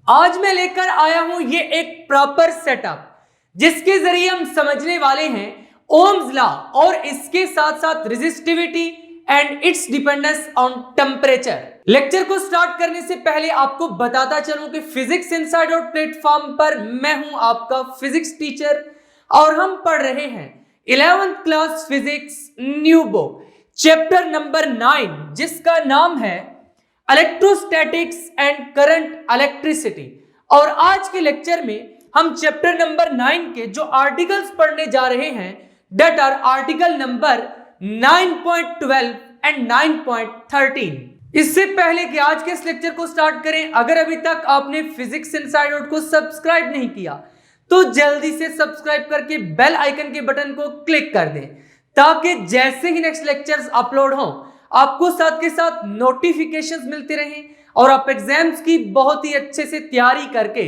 आज मैं लेकर आया हूं ये एक प्रॉपर सेटअप जिसके जरिए हम समझने वाले हैं ओम्स लॉ और इसके साथ साथ resistivity and it's dependence on temperature. Lecture को स्टार्ट करने से पहले आपको बताता चलूं कि फिजिक्स इनसाइड आउट प्लेटफॉर्म पर मैं हूं आपका फिजिक्स टीचर और हम पढ़ रहे हैं 11th class physics new book chapter number 9 जिसका नाम है इलेक्ट्रोस्टैटिक्स एंड करंट इलेक्ट्रिसिटी। और आज के लेक्चर में हम चैप्टर नंबर 9 के जो आर्टिकल्स पढ़ने जा रहे हैं that are article number 9.12 and 9.13। इससे पहले कि आज के इस लेक्चर को स्टार्ट करें, अगर अभी तक आपने फिजिक्स इनसाइड आउट को सब्सक्राइब नहीं किया तो जल्दी से सब्सक्राइब करके बेल आइकन के बटन को क्लिक कर दें ताकि जैसे ही नेक्स्ट लेक्चर्स अपलोड हों आपको साथ के साथ नोटिफिकेशंस मिलते रहें और आप एग्जाम्स की बहुत ही अच्छे से तैयारी करके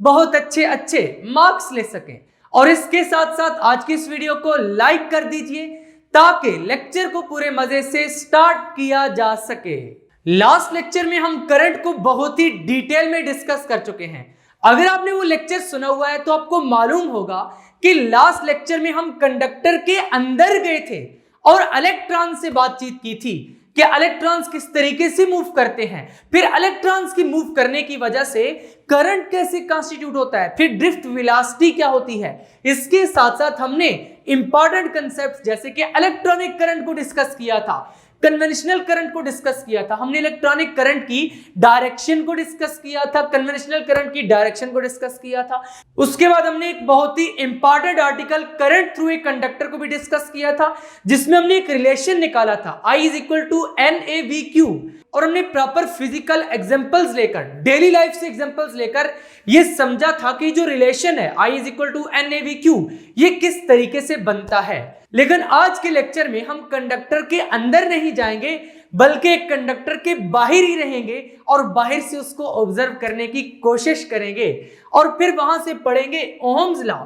बहुत अच्छे मार्क्स ले सकें। और इसके साथ साथ आज की इस वीडियो को लाइक कर दीजिए ताकि लेक्चर को पूरे मजे से स्टार्ट किया जा सके। लास्ट लेक्चर में हम करंट को बहुत ही डिटेल में डिस्कस कर चुके हैं। अगर आपने वो लेक्चर सुना हुआ है तो आपको मालूम होगा कि लास्ट लेक्चर में हम कंडक्टर के अंदर गए थे और इलेक्ट्रॉन से बातचीत की थी कि इलेक्ट्रॉन्स किस तरीके से मूव करते हैं, फिर इलेक्ट्रॉन्स की मूव करने की वजह से करंट कैसे कॉन्स्टिट्यूट होता है, फिर ड्रिफ्ट वेलोसिटी क्या होती है। इसके साथ साथ हमने इंपॉर्टेंट कंसेप्ट जैसे कि इलेक्ट्रॉनिक करंट को डिस्कस किया था, कन्वेंशनल करंट को डिस्कस किया था, हमने इलेक्ट्रॉनिक करंट की डायरेक्शन को डिस्कस किया था, कन्वेंशनल करंट की डायरेक्शन को डिस्कस किया था। उसके बाद हमने एक बहुत ही important article current through a conductor को भी डिस्कस किया था जिसमें हमने एक रिलेशन निकाला था I is equal to NAVQ और हमने प्रॉपर फिजिकल एग्जांपल्स लेकर डेली लाइफ से एग्जांपल्स लेकर ये समझा था कि जो रिलेशन है I is equal to NAVQ ये किस तरीके से बनता है। लेकिन आज के लेक्चर में हम कंडक्टर के अंदर नहीं जाएंगे बल्कि एक कंडक्टर के बाहर ही रहेंगे और बाहर से उसको ऑब्जर्व करने की कोशिश करेंगे और फिर वहां से पढ़ेंगे ओम्स लॉ।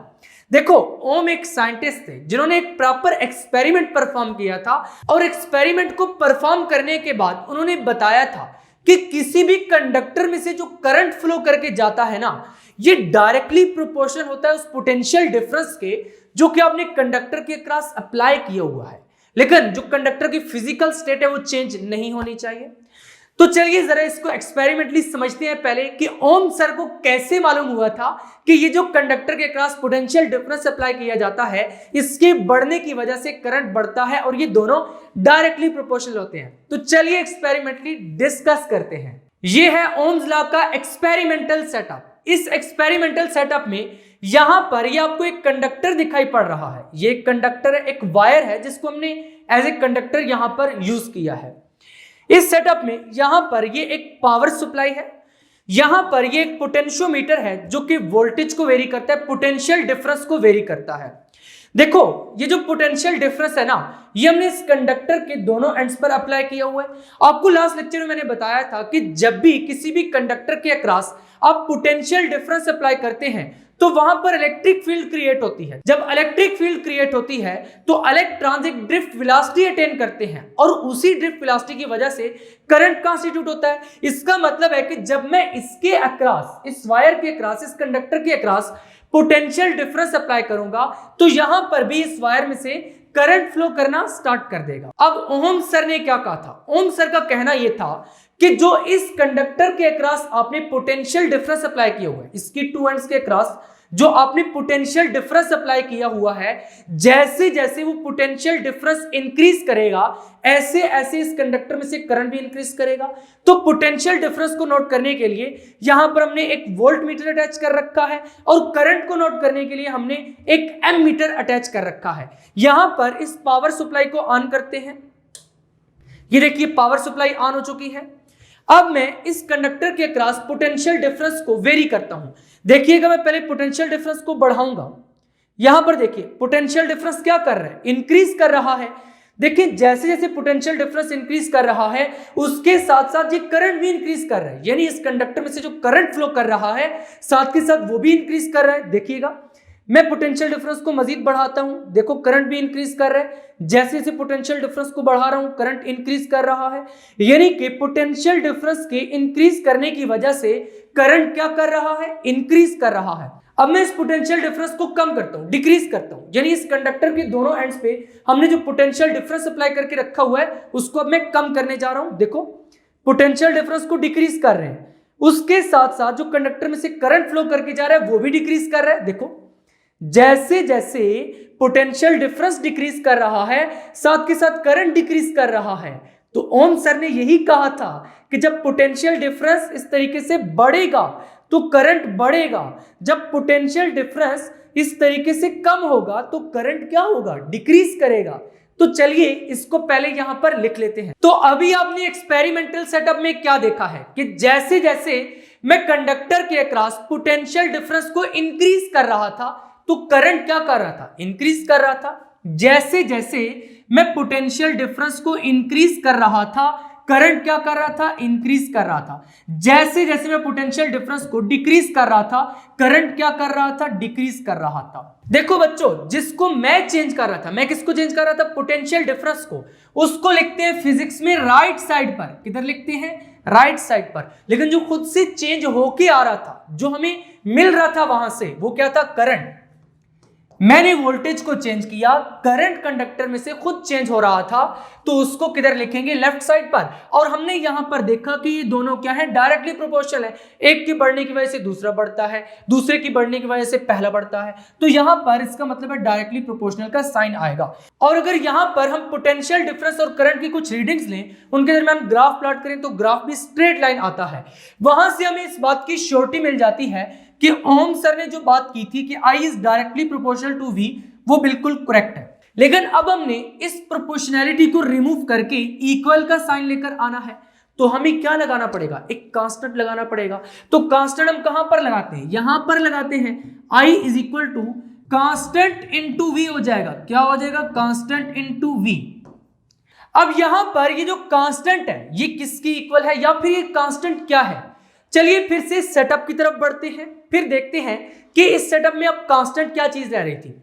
देखो, ओम एक साइंटिस्ट थे जिन्होंने एक प्रॉपर एक्सपेरिमेंट परफॉर्म किया था और एक्सपेरिमेंट को परफॉर्म करने के बाद उन्होंने बताया था कि किसी भी कंडक्टर में से जो करंट फ्लो करके जाता है ना ये डायरेक्टली प्रोपोर्शनल होता है उस पोटेंशियल डिफरेंस के जो कि आपने कंडक्टर के क्रॉस अप्लाई किया हुआ है। लेकिन जो कंडक्टर की फिजिकल स्टेट है वो चेंज नहीं होनी चाहिए। तो चलिए जरा इसको एक्सपेरिमेंटली समझते हैं पहले कि ओम सर को कैसे मालूम हुआ था कि ये जो कंडक्टर के क्रॉस पोटेंशियल डिफरेंस अप्लाई किया जाता है इसके बढ़ने की वजह से करंट बढ़ता है और ये दोनों डायरेक्टली प्रोपोर्शनल होते हैं। तो चलिए एक्सपेरिमेंटली डिस्कस करते हैं। ये है ओम्स लॉ का एक्सपेरिमेंटल सेटअप। इस एक्सपेरिमेंटल सेटअप में यहां पर ये आपको एक कंडक्टर दिखाई पड़ रहा है। ये एक कंडक्टर है, एक वायर है जिसको हमने एज ए कंडक्टर यहां पर यूज किया है। इस सेटअप में यहां पर ये एक पावर सप्लाई है, यहां पर ये एक पोटेंशियोमीटर है जो कि वोल्टेज को वेरी करता है, पोटेंशियल डिफरेंस को वेरी करता है। देखो ये जो पोटेंशियल डिफरेंस है ना ये हमने इस कंडक्टर के दोनों एंड्स पर अप्लाई किया हुआ है। आपको लास्ट लेक्चर में मैंने बताया था कि जब भी किसी भी कंडक्टर के अक्रॉस आप पोटेंशियल डिफरेंस अप्लाई करते हैं तो वहां पर इलेक्ट्रिक फील्ड क्रिएट होती है। जब इलेक्ट्रिक फील्ड क्रिएट होती है तो इलेक्ट्रॉन्स एक ड्रिफ्ट वेलोसिटी अटेन करते हैं और उसी ड्रिफ्ट वेलोसिटी की वजह से करंट कॉन्स्टिट्यूट होता है। इसका मतलब है कि जब मैं इसके अक्रॉस, इस वायर के अक्रॉस, इस कंडक्टर के अक्रॉस पोटेंशियल डिफरेंस अप्लाई करूंगा तो यहां पर भी इस वायर में से करंट फ्लो करना स्टार्ट कर देगा। अब ओम सर ने क्या कहा था? ओम सर का कहना यह था कि जो इस कंडक्टर के अक्रॉस आपने पोटेंशियल डिफरेंस अप्लाई किया हुआ है, इसकी टू एंड्स के अक्रॉस जो आपने पोटेंशियल डिफरेंस अप्लाई किया हुआ है, जैसे जैसे वो पोटेंशियल डिफरेंस इंक्रीज करेगा ऐसे ऐसे इस कंडक्टर में से करंट भी इंक्रीज करेगा। तो पोटेंशियल डिफरेंस को नोट करने के लिए यहां पर हमने एक वोल्ट मीटर अटैच कर रखा है और करंट को नोट करने के लिए हमने एक एम मीटर अटैच कर रखा है। यहां पर इस पावर सप्लाई को ऑन करते हैं। ये देखिए पावर सप्लाई ऑन हो चुकी है। अब मैं इस कंडक्टर के क्रॉस पोटेंशियल डिफरेंस को वेरी करता हूं। देखिएगा मैं पहले पोटेंशियल डिफरेंस को बढ़ाऊंगा। यहां पर देखिए पोटेंशियल डिफरेंस क्या कर रहा है, इंक्रीज कर रहा है। देखिए जैसे जैसे पोटेंशियल डिफरेंस इंक्रीज कर रहा है उसके साथ साथ ये करंट भी इंक्रीज कर रहा है, यानी इस कंडक्टर में से जो करंट फ्लो कर रहा है साथ के साथ वो भी इंक्रीज कर रहा है। देखिएगा मैं पोटेंशियल डिफरेंस को मजीद बढ़ाता हूं, देखो करंट भी इंक्रीज कर रहा है, जैसे जैसे पोटेंशियल डिफरेंस को बढ़ा रहा हूं करंट इंक्रीज कर रहा है, यानी कि पोटेंशियल डिफरेंस के इंक्रीज करने की वजह से करंट क्या कर रहा है, इंक्रीज कर रहा है। अब मैं इस पोटेंशियल डिफरेंस को कम करता हूं, डिक्रीज करता हूं, यानी इस कंडक्टर के दोनों एंड्स पे हमने जो पोटेंशियल डिफरेंस अप्लाई करके रखा हुआ है उसको अब मैं कम करने जा रहा हूं। देखो पोटेंशियल डिफरेंस को डिक्रीज कर रहे हैं, उसके साथ साथ जो कंडक्टर में से करंट फ्लो करके जा रहा है वो भी डिक्रीज कर रहा है। देखो जैसे जैसे पोटेंशियल डिफरेंस डिक्रीज कर रहा है साथ के साथ करंट डिक्रीज कर रहा है। तो ओम सर ने यही कहा था कि जब पोटेंशियल डिफरेंस इस तरीके से बढ़ेगा तो करंट बढ़ेगा, जब पोटेंशियल डिफरेंस इस तरीके से कम होगा तो करंट क्या होगा, डिक्रीज करेगा। तो चलिए इसको पहले यहां पर लिख लेते हैं। तो अभी आपने एक्सपेरिमेंटल सेटअप में क्या देखा है कि जैसे जैसे मैं कंडक्टर के अक्रॉस पोटेंशियल डिफरेंस को इंक्रीज कर रहा था तो करंट क्या कर रहा था, इंक्रीज कर रहा था। जैसे जैसे मैं पोटेंशियल डिफरेंस को इंक्रीज कर रहा था करंट क्या कर रहा था, इंक्रीज कर रहा था। जैसे जैसे मैं पोटेंशियल डिफरेंस को डिक्रीज कर रहा था करंट क्या कर रहा था, डिक्रीज कर रहा था। देखो बच्चों जिसको मैं चेंज कर रहा था, मैं किसको चेंज कर रहा था, पोटेंशियल डिफरेंस को, उसको लिखते हैं फिजिक्स में राइट साइड पर। किधर लिखते हैं, राइट साइड पर। लेकिन जो खुद से चेंज होके आ रहा था, जो हमें मिल रहा था वहां से, वो क्या था, करंट। मैंने वोल्टेज को चेंज किया, करंट कंडक्टर में से खुद चेंज हो रहा था, तो उसको किधर लिखेंगे, लेफ्ट साइड पर। और हमने यहां पर देखा कि ये दोनों क्या है, डायरेक्टली प्रोपोर्शनल है। एक की बढ़ने की वजह से दूसरा बढ़ता है, दूसरे की बढ़ने की वजह से पहला बढ़ता है। तो यहां पर इसका मतलब है डायरेक्टली प्रोपोर्शनल का साइन आएगा। और अगर यहां पर हम पोटेंशियल डिफरेंस और करंट की कुछ रीडिंग्स लें, उनके दरमियान ग्राफ प्लॉट करें तो ग्राफ भी स्ट्रेट लाइन आता है। वहां से हमें इस बात की श्योरिटी मिल जाती है कि ओम सर ने जो बात की थी कि I is directly proportional to V, वो बिल्कुल करेक्ट है। लेकिन अब हमने इस प्रोपोर्शनैलिटी को रिमूव करके इक्वल का साइन लेकर आना है, तो हमें क्या लगाना पड़ेगा, एक कांस्टेंट लगाना पड़ेगा। तो कांस्टेंट हम कहां पर लगाते हैं, यहां पर लगाते हैं। I is equal to constant into V हो जाएगा। क्या हो जाएगा, कांस्टेंट इनटू V। अब यहां पर ये जो कांस्टेंट है ये किसकी इक्वल है, या फिर ये कांस्टेंट क्या है। चलिए फिर से सेटअप की तरफ बढ़ते हैं, फिर देखते हैं कि इस सेटअप में अब कांस्टेंट क्या चीज रह रही थी।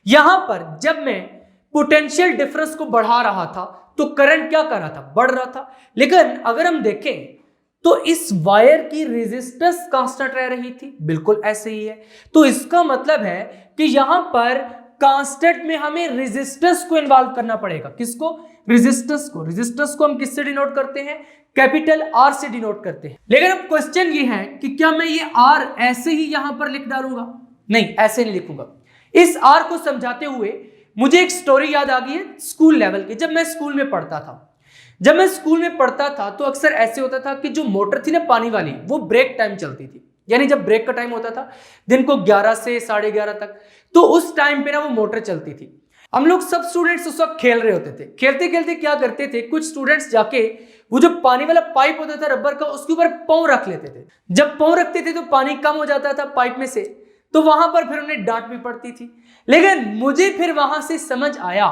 यहां पर जब मैं पोटेंशियल डिफरेंस को बढ़ा रहा था तो करंट क्या कर रहा था, बढ़ रहा था। लेकिन अगर हम देखें तो इस वायर की रेजिस्टेंस कांस्टेंट रह रही थी, बिल्कुल ऐसे ही है। तो इसका मतलब है कि यहां पर कांस्टेंट में हमें रेजिस्टेंस को इन्वॉल्व करना पड़ेगा। किसको, रेजिस्टेंस को। रेजिस्टेंस को हम किससे डिनोट करते हैं, कैपिटल R से डिनोट करते हैं। लेकिन अब क्वेश्चन ये है कि क्या मैं ये R ऐसे ही यहां पर लिख डालूंगा, नहीं ऐसे नहीं लिखूंगा। इस R को समझाते हुए मुझे एक स्टोरी याद आ गई है स्कूल लेवल की। जब मैं स्कूल में पढ़ता था तो अक्सर ऐसे होता था कि जो मोटर थी ना पानी वाली, वो ब्रेक टाइम चलती थी। यानी जब ब्रेक का टाइम होता था दिन को 11 से 11:30 तक, तो उस टाइम पे ना वो मोटर चलती थी। हम लोग सब स्टूडेंट्स उस वक्त खेल रहे होते थे। खेलते खेलते क्या करते थे, कुछ स्टूडेंट्स जाके वो जो पानी वाला पाइप होता था रबर का, उसके ऊपर पाँव रख लेते थे। जब पाँव रखते थे तो पानी कम हो जाता था पाइप में से, तो वहां पर फिर उन्हें डांट भी पड़ती थी। लेकिन मुझे फिर वहां से समझ आया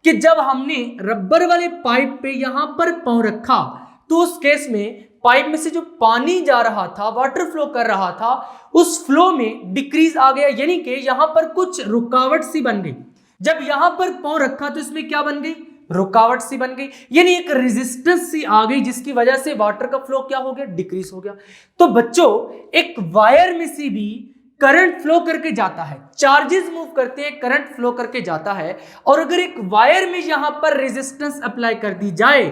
कि जब हमने रबर वाले पाइप पे यहां पर पाँव रखा तो उस केस में पाइप में से जो पानी जा रहा था, वाटर फ्लो कर रहा था, उस फ्लो में डिक्रीज आ गया, यानी कि यहां पर कुछ रुकावट सी बन गई। जब यहां पर पाँव रखा तो इसमें क्या बन गई, रुकावट सी बन गई, यानी एक रेजिस्टेंस सी आ गई, जिसकी वजह से वाटर का फ्लो क्या हो गया, डिक्रीज हो गया। तो बच्चों एक वायर में से भी करंट फ्लो करके जाता है, चार्जेस मूव करते हैं, करंट फ्लो करके जाता है। और अगर एक वायर में यहां पर रेजिस्टेंस अप्लाई कर दी जाए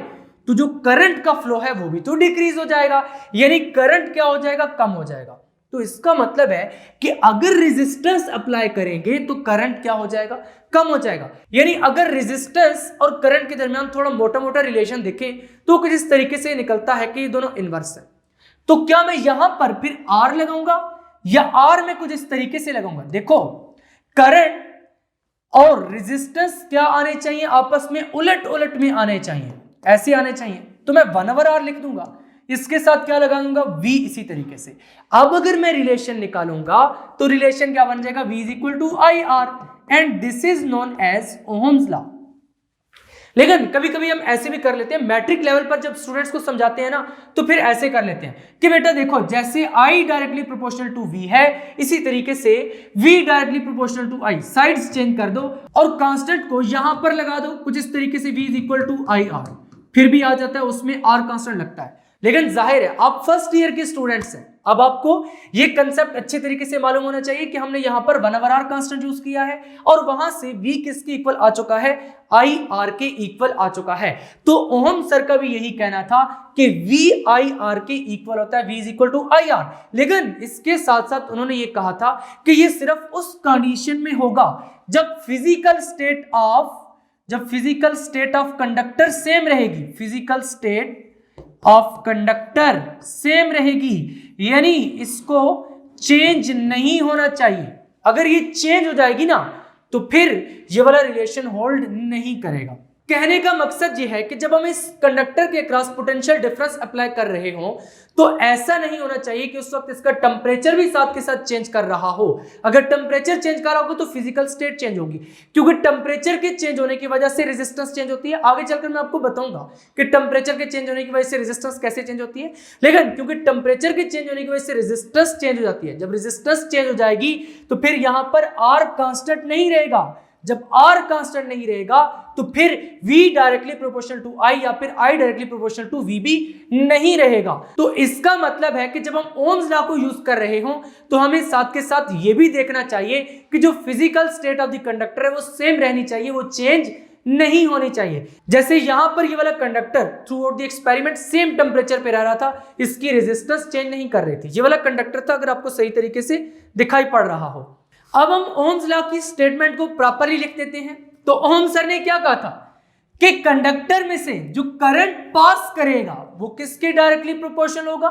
तो जो करंट का फ्लो है वो भी तो डिक्रीज हो जाएगा, यानी करंट क्या हो जाएगा, कम हो जाएगा। तो इसका मतलब है कि अगर रेजिस्टेंस अप्लाई करेंगे तो करंट क्या हो जाएगा, कम हो जाएगा। यानी अगर रेजिस्टेंस और करंट के दरमियान थोड़ा मोटा मोटा रिलेशन दिखे तो कुछ इस तरीके से निकलता है कि ये दोनों इनवर्स है। तो क्या मैं यहां पर फिर R लगाऊंगा या R में कुछ इस तरीके से लगाऊंगा। देखो करंट और रेजिस्टेंस क्या आने चाहिए, आपस में उलट उलट में आने चाहिए, ऐसे आने चाहिए। तो मैं 1/R लिख दूंगा, इसके साथ क्या लगा दूंगा, V। इसी तरीके से अब अगर मैं रिलेशन निकालूंगा तो रिलेशन क्या बन जाएगा, V = IR, and this is known as Ohm's law. लेकिन कभी कभी हम ऐसे भी कर लेते हैं, मैट्रिक लेवल पर जब स्टूडेंट्स को समझाते हैं ना तो फिर ऐसे कर लेते हैं कि बेटा देखो जैसे I directly proportional to V है, इसी तरीके से V directly proportional to I, sides change कर दो और कांस्टेंट को यहां पर लगा दो कुछ इस तरीके से, V is equal to IR, फिर भी आ जाता है, उसमें R कांस्टेंट लगता है। लेकिन जाहिर है आप फर्स्ट ईयर के स्टूडेंट्स हैं, अब आपको ये कंसेप्ट अच्छे तरीके से मालूम होना चाहिए कि हमने यहां पर 1/r कांस्टेंट यूज किया है और वहां से V किसके इक्वल आ चुका है, IR के इक्वल आ चुका है। तो ओहम सर का भी यही कहना था कि V IR के इक्वल होता है, V is equal to IR। लेकिन इसके साथ साथ उन्होंने ये कहा था कि ये सिर्फ उस कंडीशन में होगा जब physical state of conductor same रहेगी, physical state of conductor same रहेगी, यानी इसको चेंज नहीं होना चाहिए। अगर ये चेंज हो जाएगी ना तो फिर ये वाला रिलेशन होल्ड नहीं करेगा। कहने का मकसद ये है कि जब हम इस कंडक्टर के क्रॉस पोटेंशियल डिफरेंस अप्लाई कर रहे हो तो ऐसा नहीं होना चाहिए कि उस वक्त इसका टेम्परेचर भी साथ के साथ चेंज कर रहा हो। अगर टेम्परेचर चेंज कर रहा होगा तो फिजिकल स्टेट चेंज होगी, क्योंकि टेम्परेचर के चेंज होने की वजह से रेजिस्टेंस चेंज होती है। आगे चलकर मैं आपको बताऊंगा कि टेम्परेचर के चेंज होने की वजह से रेजिस्टेंस कैसे चेंज होती है। लेकिन क्योंकि टेम्परेचर के चेंज होने की वजह से रेजिस्टेंस चेंज हो जाती है, जब रेजिस्टेंस चेंज हो जाएगी तो फिर यहां पर R कांस्टेंट नहीं रहेगा। जब R कांस्टेंट नहीं रहेगा तो फिर V directly proportional to I या फिर I directly proportional to V भी नहीं रहेगा। तो इसका मतलब है कि जब हम ओम्स लॉ को यूज कर रहे हो तो हमें साथ के साथ ये भी देखना चाहिए कि जो physical state of the conductor है वो सेम रहनी चाहिए, वो चेंज नहीं होनी चाहिए। जैसे यहां पर ये वाला conductor through out the experiment same temperature पे रह रहा था, इसकी रेजिस्टेंस चेंज नहीं कर रही थी। ये वाला कंडक्टर था, अगर आपको सही तरीके से दिखाई पड़ रहा हो। अब हम ओम्स लॉ की स्टेटमेंट को प्रॉपर्ली लिख देते हैं। तो ओम सर ने क्या कहा था कि कंडक्टर में से जो करंट पास करेगा वो किसके डायरेक्टली प्रोपोर्शनल होगा,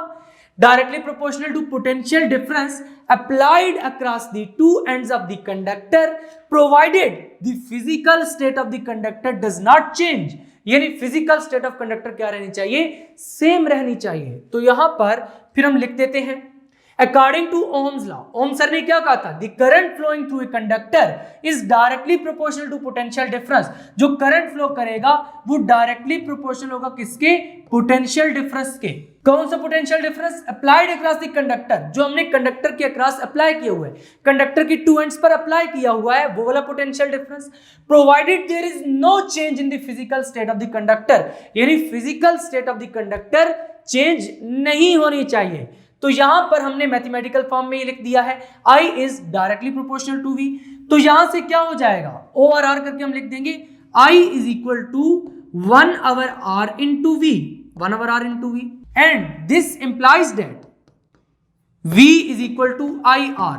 directly proportional to potential difference applied across the two ends of the conductor provided the physical state of the conductor does not change. यानी फिजिकल स्टेट ऑफ कंडक्टर क्या रहनी चाहिए, same रहनी चाहिए। तो यहां पर फिर हम लिख देते हैं According to Ohm's law, Ohm sir ने क्या कहा था, the current flowing through a conductor is directly proportional to potential difference। जो करंट फ्लो करेगा वो डायरेक्टली प्रोपोर्शनल होगा किसके, पोटेंशियल डिफरेंस के। कौन सा potential difference, applied across the conductor, जो हमने कंडक्टर के अक्रॉस अप्लाई किया हुआ है, कंडक्टर की टू एंड्स पर अप्लाई किया हुआ है, वो वाला potential difference. Provided there is no change in the physical state of the conductor, यानी physical state of the conductor change नहीं होनी चाहिए। तो यहां पर हमने मैथमेटिकल फॉर्म में ये लिख दिया है I is directly proportional to V। तो यहां से क्या हो जाएगा, O/R करके हम लिख देंगे I is equal to 1/R into V, 1/R into V, and this implies that V is equal to IR।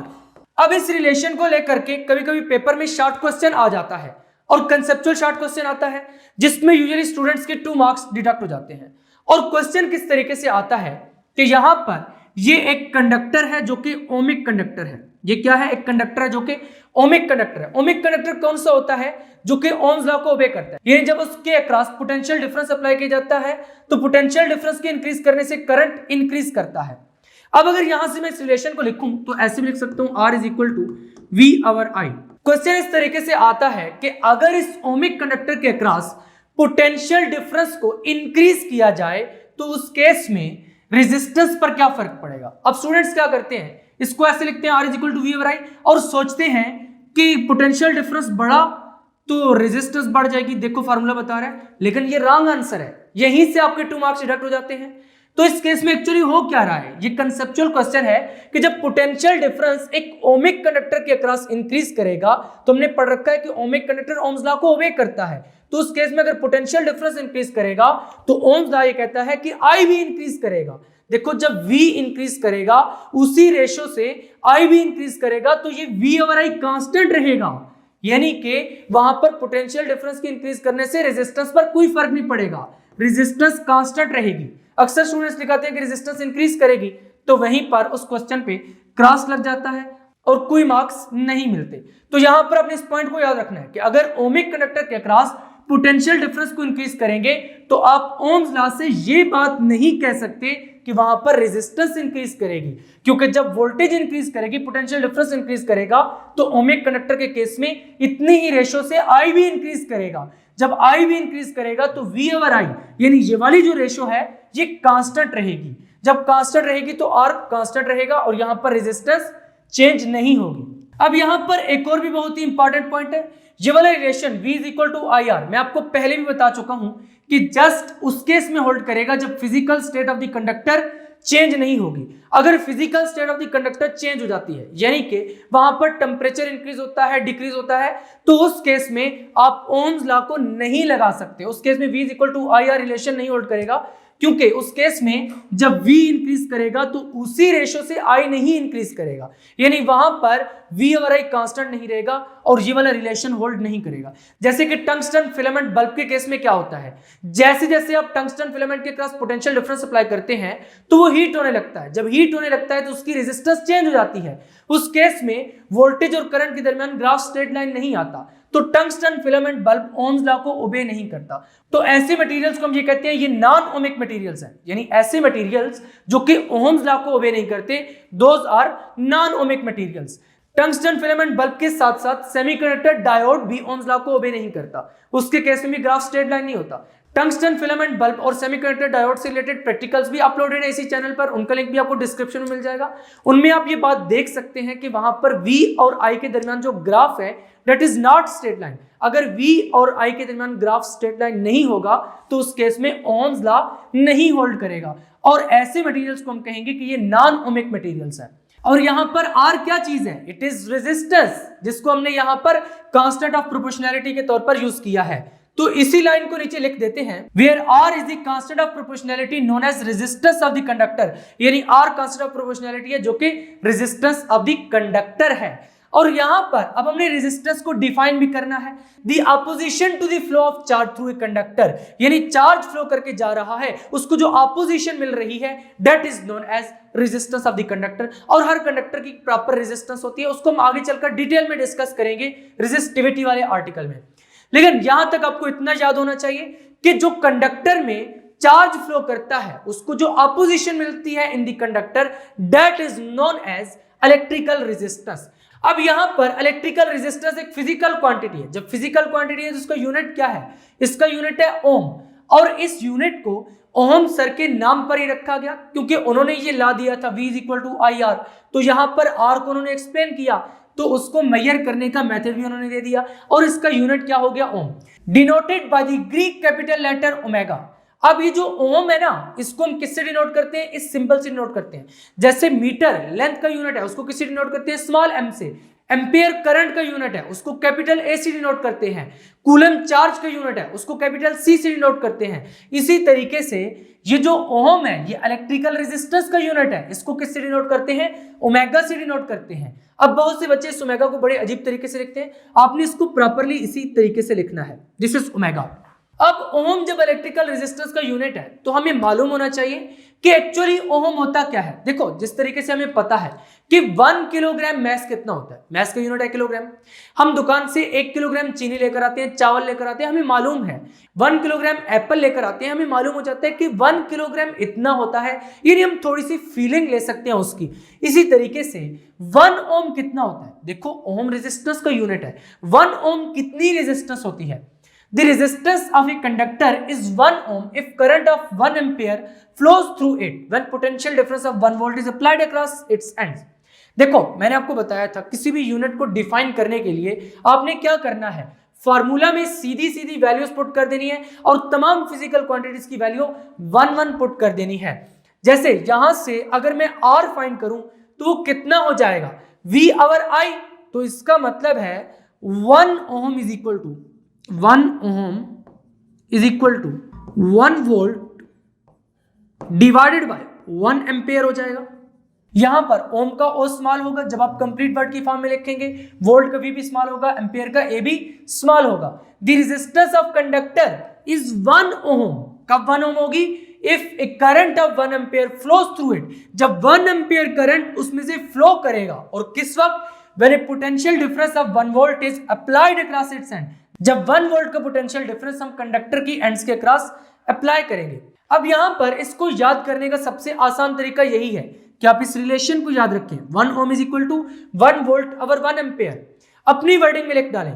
अब इस रिलेशन को लेकर के कभी कभी पेपर में शॉर्ट क्वेश्चन आ जाता है और कंसेप्चुअल शॉर्ट क्वेश्चन आता है जिसमें यूजुअली स्टूडेंट्स के 2 मार्क्स डिडक्ट हो जाते हैं। और क्वेश्चन किस तरीके से आता है कि यहां पर ये एक कंडक्टर है जो कि ओमिक कंडक्टर है। ये क्या है, एक कंडक्टर है जो कि ओमिक कंडक्टर है। ओमिक कंडक्टर कौन सा होता है, जो कि ओम्स लॉ को ओबे करता है। ये जब उसके अक्रॉस पोटेंशियल डिफरेंस अप्लाई किया जाता है तो पोटेंशियल डिफरेंस के इंक्रीज करने से करंट इंक्रीज करता है। अब अगर यहां से मैं इस रिलेशन को लिखूं तो ऐसे भी लिख सकता हूं R is equal to V/I। Question इस तरीके से आता है कि अगर इस ओमिक कंडक्टर के अक्रॉस पोटेंशियल डिफरेंस को इंक्रीज किया जाए तो उस केस में रेजिस्टेंस पर क्या फर्क पड़ेगा। अब स्टूडेंट्स क्या करते हैं, इसको ऐसे लिखते हैं R is equal to V/I और सोचते हैं कि पोटेंशियल डिफरेंस बढ़ा तो रेजिस्टेंस बढ़ जाएगी। देखो फार्मूला बता रहा है, लेकिन ये रॉन्ग आंसर है, यहीं से आपके 2 मार्क्स डिडक्ट हो जाते हैं। तो इस केस में एक्चुअली हो क्या रहा है, ये कंसेप्चुअल क्वेश्चन है कि जब पोटेंशियल डिफरेंस एक ओमिक कंडक्टर के अक्रॉस इंक्रीज करेगा, तो हमने पढ़ रखा है कि ओमिक कंडक्टर ओम्स लॉ को ओबे करता है। तो उस केस में अगर पोटेंशियल डिफरेंस इंक्रीज करेगा तो ओम्स लॉ ये कहता है कि I भी इंक्रीज करेगा। देखो जब V इंक्रीज करेगा उसी रेशो से I भी इंक्रीज करेगा, तो ये V/I कांस्टेंट रहेगा, यानी कि वहां पर पोटेंशियल डिफरेंस के इंक्रीज करने से रेजिस्टेंस पर कोई फर्क नहीं पड़ेगा, रेजिस्टेंस कांस्टेंट रहेगी। अक्सर स्टूडेंट्स दिखाते हैं कि रेजिस्टेंस इंक्रीज करेगी, तो वहीं पर उस क्वेश्चन पे क्रॉस लग जाता है और कोई मार्क्स नहीं मिलते। तो यहां पर अपने इस पॉइंट को याद रखना है कि अगर ओमिक कंडक्टर के अक्रॉस पोटेंशियल डिफरेंस को इंक्रीज करेंगे तो आप ओम्स लॉ से ये बात नहीं कह सकते कि वहां पर रेजिस्टेंस इंक्रीज करेगी, क्योंकि जब वोल्टेज इंक्रीज करेगी, पोटेंशियल डिफरेंस इंक्रीज करेगा, तो ओमिक कंडक्टर के केस में इतनी ही रेशो से आई भी इंक्रीज करेगा। जब आई भी इंक्रीज करेगा तो वी ओवर आई यानी ये वाली जो रेशो है ये कांस्टेंट रहेगी। जब कांस्टेंट रहेगी तो आर कांस्टेंट रहेगा और यहां पर रेजिस्टेंस चेंज नहीं होगी। अब यहां पर एक और भी बहुत ही इंपॉर्टेंट पॉइंट है, ये वाला relation V is equal to I R मैं आपको पहले भी बता चुका हूं कि जस्ट उस केस में होल्ड करेगा जब physical state of the conductor change नहीं होगी। अगर physical state of the conductor change हो जाती है यानी कि वहां पर टेम्परेचर इंक्रीज होता है, डिक्रीज होता है, तो उस केस में आप ओम्स लॉ को नहीं लगा सकते। उस केस में V is equal to I R relation नहीं होल्ड करेगा, क्योंकि उस केस में जब V इंक्रीज करेगा तो उसी रेशो से I नहीं इंक्रीज करेगा, यानी वहां पर V ओवर I कांस्टेंट नहीं रहेगा और ये वाला रिलेशन होल्ड नहीं करेगा। जैसे कि टंगस्टन फिलामेंट बल्ब के केस में क्या होता है, जैसे जैसे आप टंगस्टन फिलामेंट के क्रॉस पोटेंशियल डिफरेंस अप्लाई करते हैं तो वो हीट होने लगता है। जब हीट होने लगता है तो उसकी रेजिस्टेंस चेंज हो जाती है। उस केस में वोल्टेज और करंट के दरमियान ग्राफ स्ट्रेट लाइन नहीं आता, तो tungsten filament bulb ohms law को ओबे नहीं करता। तो ऐसे मटेरियल्स को हम ये कहते हैं ये नॉन ओमिक मटेरियल्स हैं, यानी ऐसे मटेरियल्स जो कि ओम्स लॉ को ओबे नहीं करते, those are non ohmic materials. Tungsten filament bulb के साथ साथ सेमीकंडक्टर डायोड भी ओम्स लॉ को ओबे नहीं करता, उसके केस में भी ग्राफ स्ट्रेट लाइन नहीं होता। टंगस्टन फिलामेंट बल्ब और सेमीकंडक्टर डायोड से रिलेटेड प्रैक्टिकल्स भी अपलोडेड है इसी चैनल पर, उनका लिंक भी आपको डिस्क्रिप्शन में मिल जाएगा। उनमें आप ये बात देख सकते हैं कि वहां पर V और I के दरमियान जो ग्राफ है that is not straight line. अगर V और I के दरमियान ग्राफ स्ट्रेट लाइन नहीं होगा तो उस केस में ओम्स लॉ नहीं होल्ड करेगा और ऐसे मटेरियल्स को हम कहेंगे कि ये नॉन ओमिक मटेरियल्स हैं। और यहां पर R क्या चीज है, इट इज रेजिस्टेंस, जिसको हमने यहां पर कांस्टेंट ऑफ प्रोपोर्शनैलिटी के तौर पर यूज किया है। तो इसी लाइन को नीचे लिख देते हैं, where R is the constant of proportionality known as resistance of the conductor, यानी R कांस्टेंट ऑफ प्रोपोर्शनैलिटी है जो कि रेजिस्टेंस ऑफ द कंडक्टर है। और यहां पर अब हमने रेजिस्टेंस को डिफाइन भी करना है, the opposition to the flow of charge through a conductor, यानी चार्ज फ्लो करके जा रहा है उसको जो अपोजिशन मिल रही है that is known as resistance of the conductor. और हर कंडक्टर की प्रॉपर रेजिस्टेंस होती है, उसको हम आगे चलकर डिटेल में डिस्कस करेंगे रेजिस्टिविटी वाले आर्टिकल में। लेकिन यहां तक आपको इतना याद होना चाहिए कि जो कंडक्टर में चार्ज फ्लो करता है उसको जो अपोजिशन मिलती है in the conductor that is known as electrical resistance. अब यहां पर इलेक्ट्रिकल रेजिस्टेंस एक फिजिकल क्वांटिटी है। जब फिजिकल क्वांटिटी है तो इसका यूनिट क्या है, इसका यूनिट है ओम, और इस यूनिट को ओम सर के नाम पर ही रखा गया क्योंकि उन्होंने ये ला दिया था V is equal to I R. तो यहां पर R को उन्होंने एक्सप्लेन किया तो उसको मेजर करने का मेथड भी उन्होंने दे दिया और इसका यूनिट क्या हो गया ohm, denoted by the Greek capital letter omega. अब ये जो ओम है ना इसको हम किससे डिनोट करते हैं, इस सिंबल से डिनोट करते हैं। जैसे मीटर लेंथ का यूनिट है उसको किससे डिनोट करते हैं, स्मॉल m से। एम्पियर करंट का यूनिट है उसको कैपिटल A से डिनोट करते हैं। कूलम चार्ज का यूनिट है उसको कैपिटल C से डिनोट करते हैं। इसी तरीके से ये जो ओम है ये इलेक्ट्रिकल रेजिस्टेंस का यूनिट है, इसको किससे डिनोट करते हैं, ओमेगा से डिनोट करते हैं। अब बहुत से बच्चे इस ओमेगा को बड़े अजीब तरीके से लिखते हैं, आपने इसको प्रॉपर्ली इसी तरीके से लिखना है, दिस इज ओमेगा। अब ओम जब इलेक्ट्रिकल रेजिस्टेंस का यूनिट है तो हमें मालूम होना चाहिए कि एक्चुअली ओम होता क्या है। देखो जिस तरीके से हमें पता है कि 1 किलोग्राम मैस कितना होता है, मैस का यूनिट है किलोग्राम। हम दुकान से 1 किलोग्राम चीनी लेकर आते हैं, चावल लेकर आते हैं, हमें मालूम है। 1 किलोग्राम एप्पल लेकर आते हैं, हमें मालूम हो जाता है कि 1 किलोग्राम इतना होता है, यानी हम थोड़ी सी फीलिंग ले सकते हैं उसकी। इसी तरीके से 1 ओम कितना होता है, देखो ओम रेजिस्टेंस का यूनिट है, 1 ओम कितनी रेजिस्टेंस होती है। The resistance of a conductor is 1 ohm if current of 1 ampere flows through it when potential difference of 1 volt is applied across its ends। देखो मैंने आपको बताया था किसी भी यूनिट को डिफाइन करने के लिए आपने क्या करना है, फार्मूला में सीधी सीधी वैल्यूज पुट कर देनी है और तमाम फिजिकल क्वांटिटीज की वैल्यू 1 1 पुट कर देनी है। जैसे यहां से अगर मैं R फाइंड करूं तो वो कितना हो जाएगा, V ओवर I, तो इसका मतलब है 1 ohm is equal to 1 ohm is equal to 1 volt divided by 1 ampere हो जाएगा। यहां पर ओम का ओ स्मॉल होगा, जब आप कंप्लीट वर्ड की फॉर्म में लिखेंगे वोल्ट का V भी स्मॉल होगा, एम्पियर का A भी स्मॉल होगा। The resistance of conductor is 1 ओम, कब 1 ओम होगी, if A current of 1 ampere flows through it, जब 1 एम्पियर करंट उसमें से फ्लो करेगा, और किस वक्त, when a potential difference of 1 volt is applied across its end, जब 1 वोल्ट का पोटेंशियल डिफरेंस हम कंडक्टर की एंड्स के क्रॉस अप्लाई करेंगे। अब यहां पर इसको याद करने का सबसे आसान तरीका यही है कि आप इस रिलेशन को याद रखें, 1 ohm is equal to 1 volt over 1 ampere. अपनी वर्डिंग में लिख डालें,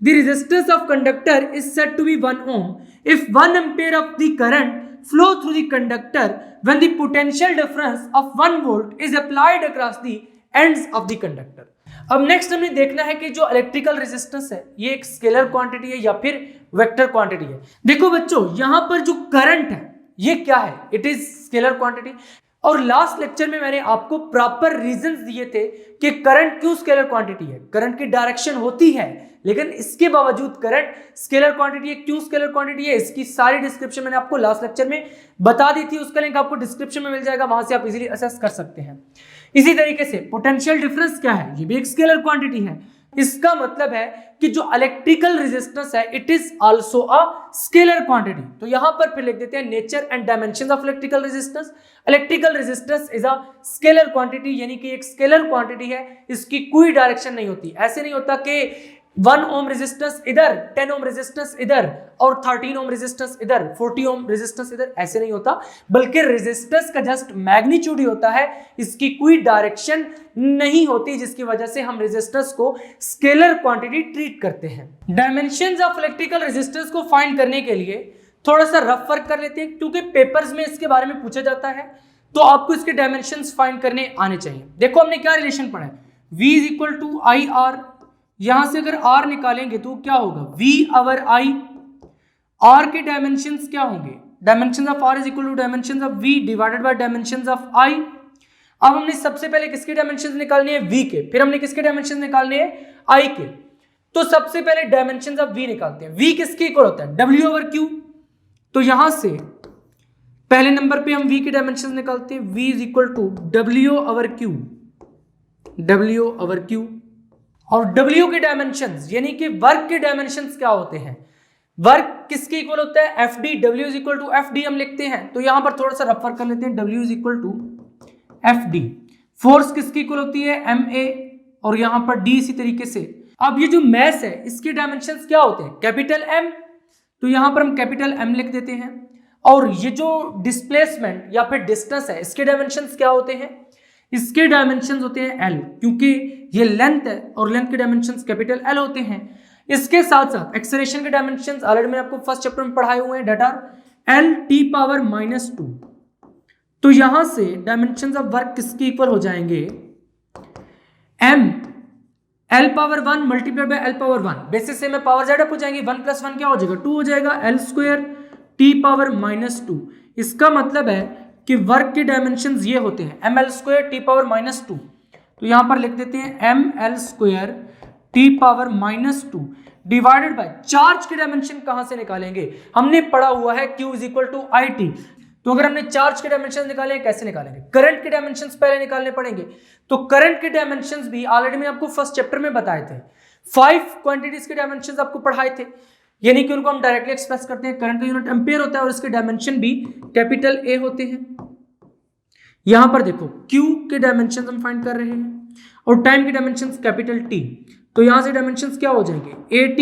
the resistance of conductor is said to be 1 ohm if 1 ampere of the current flow through the conductor when the potential difference of 1 volt is applied across the ends of the conductor। अब next हमें देखना है कि जो electrical resistance है ये एक scalar quantity है या फिर वेक्टर क्वांटिटी है। देखो बच्चों, यहां पर जो करंट है ये क्या है, इट इज स्केलर क्वांटिटी। और लास्ट लेक्चर में मैंने आपको प्रॉपर रीजंस दिए थे कि करंट क्यों स्केलर क्वांटिटी है। करंट की डायरेक्शन होती है लेकिन इसके बावजूद करंट स्केलर क्वांटिटी है। क्यों स्केलर क्वांटिटी है इसकी सारी डिस्क्रिप्शन मैंने आपको लास्ट लेक्चर में बता दी थी, उसका लिंक आपको डिस्क्रिप्शन में मिल जाएगा, वहां से आप इजीली असेस कर सकते हैं। इसी तरीके से पोटेंशियल डिफरेंस क्या है, ये भी एक स्केलर क्वांटिटी है। इसका मतलब है कि जो इलेक्ट्रिकल रेजिस्टेंस है it is also a scalar quantity. तो यहां पर फिर लिख देते हैं nature and dimensions of electrical resistance. Electrical resistance is a scalar quantity, यानी कि एक स्केलर क्वांटिटी है, इसकी कोई डायरेक्शन नहीं होती। ऐसे नहीं होता कि 1 ओम रेजिस्टेंस इधर, 10 ओम रेजिस्टेंस इधर और 13 ओम रेजिस्टेंस इधर, 40 ओम रेजिस्टेंस इधर, ऐसे नहीं होता, बल्कि रेजिस्टेंस का जस्ट मैग्नीट्यूड ही होता है, इसकी कोई डायरेक्शन नहीं होती, जिसकी वजह से हम रेजिस्टेंस को स्केलर क्वांटिटी ट्रीट करते हैं। डायमेंशंस ऑफ इलेक्ट्रिकल रेजिस्टेंस को फाइंड करने के लिए थोड़ा सा रफ वर्क कर लेते हैं, क्योंकि पेपर्स में इसके बारे में पूछा जाता है तो आपको इसके डायमेंशंस फाइंड करने आने चाहिए। देखो हमने क्या रिलेशन पढ़ा है, V is equal to I R. यहां से अगर R निकालेंगे तो क्या होगा, V ओवर I। R के डायमेंशंस क्या होंगे, dimensions of R is equal to dimensions of V divided by dimensions of I। अब हमने सबसे पहले किसके डायमेंशंस निकालने हैं, V के, फिर हमने किसके डायमेंशंस निकालने हैं, I के। तो सबसे पहले डायमेंशंस ऑफ V निकालते हैं। V किसके इक्वल होता है, W ओवर Q। तो यहां से पहले नंबर पे हम V के डायमेंशंस निकालते हैं, V is equal to W over Q, W over Q। और W के डायमेंशंस यानी कि वर्क के डायमेंशंस क्या होते हैं, वर्क किसके इक्वल होता है, FD, W is equal to FD हम लिखते हैं। तो यहां पर थोड़ा सा रफ वर्क कर लेते हैं, W is equal to FD। Force किसकी इक्वल होती है, MA, और यहां पर D इसी तरीके से। अब ये जो मैस है इसके डायमेंशंस क्या होते हैं, कैपिटल M, तो यहां पर हम कैपिटल M लिख देते हैं। और ये जो डिस्प्लेसमेंट या फिर डिस्टेंस है इसके डायमेंशंस क्या होते हैं, इसके डायमेंशंस होते हैं L, क्योंकि ये लेंथ है और लेंथ के डायमेंशंस कैपिटल L होते हैं। इसके साथ साथ एक्सेलरेशन के डायमेंशंस ऑलरेडी मैंने आपको फर्स्ट चैप्टर में पढ़ाए हुए हैं, that are L T power -2। तो यहां से डायमेंशंस ऑफ वर्क किसके इक्वल हो जाएंगे, M L power 1 multiplied by L power 1। Basis से में पावर ज्यादा हो जाएंगे, 1 + 1 क्या हो जाएगा, 2 हो जाएगा, L स्क्वायर T पावर -2। इसका मतलब है कि वर्क के डायमेंशंस ये होते हैं, ml स्क्वायर T पावर -2। तो यहां पर लिख देते हैं ml square T power -2 divided by charge के डायमेंशन कहां से निकालेंगे, हमने पढ़ा हुआ है Q is equal to IT। तो अगर हमने चार्ज के डायमेंशन निकाले कैसे निकालेंगे, करंट के डायमेंशंस पहले निकालने पड़ेंगे। तो करंट के डायमेंशंस भी ऑलरेडी मैंने आपको फर्स्ट चैप्टर में बताए थे, 5 क्वांटिटीज के डायमेंशंस आपको पढ़ाए थे, यानी कि उनको हम डायरेक्टली एक्सप्रेस करते हैं। करंट का यूनिट एम्पेयर होता है और इसके डायमेंशन भी कैपिटल A होते हैं। यहां पर देखो Q के डायमेंशंस हम फाइंड कर रहे हैं और टाइम के डायमेंशंस कैपिटल T। तो यहां से डायमेंशंस क्या हो जाएंगे, AT।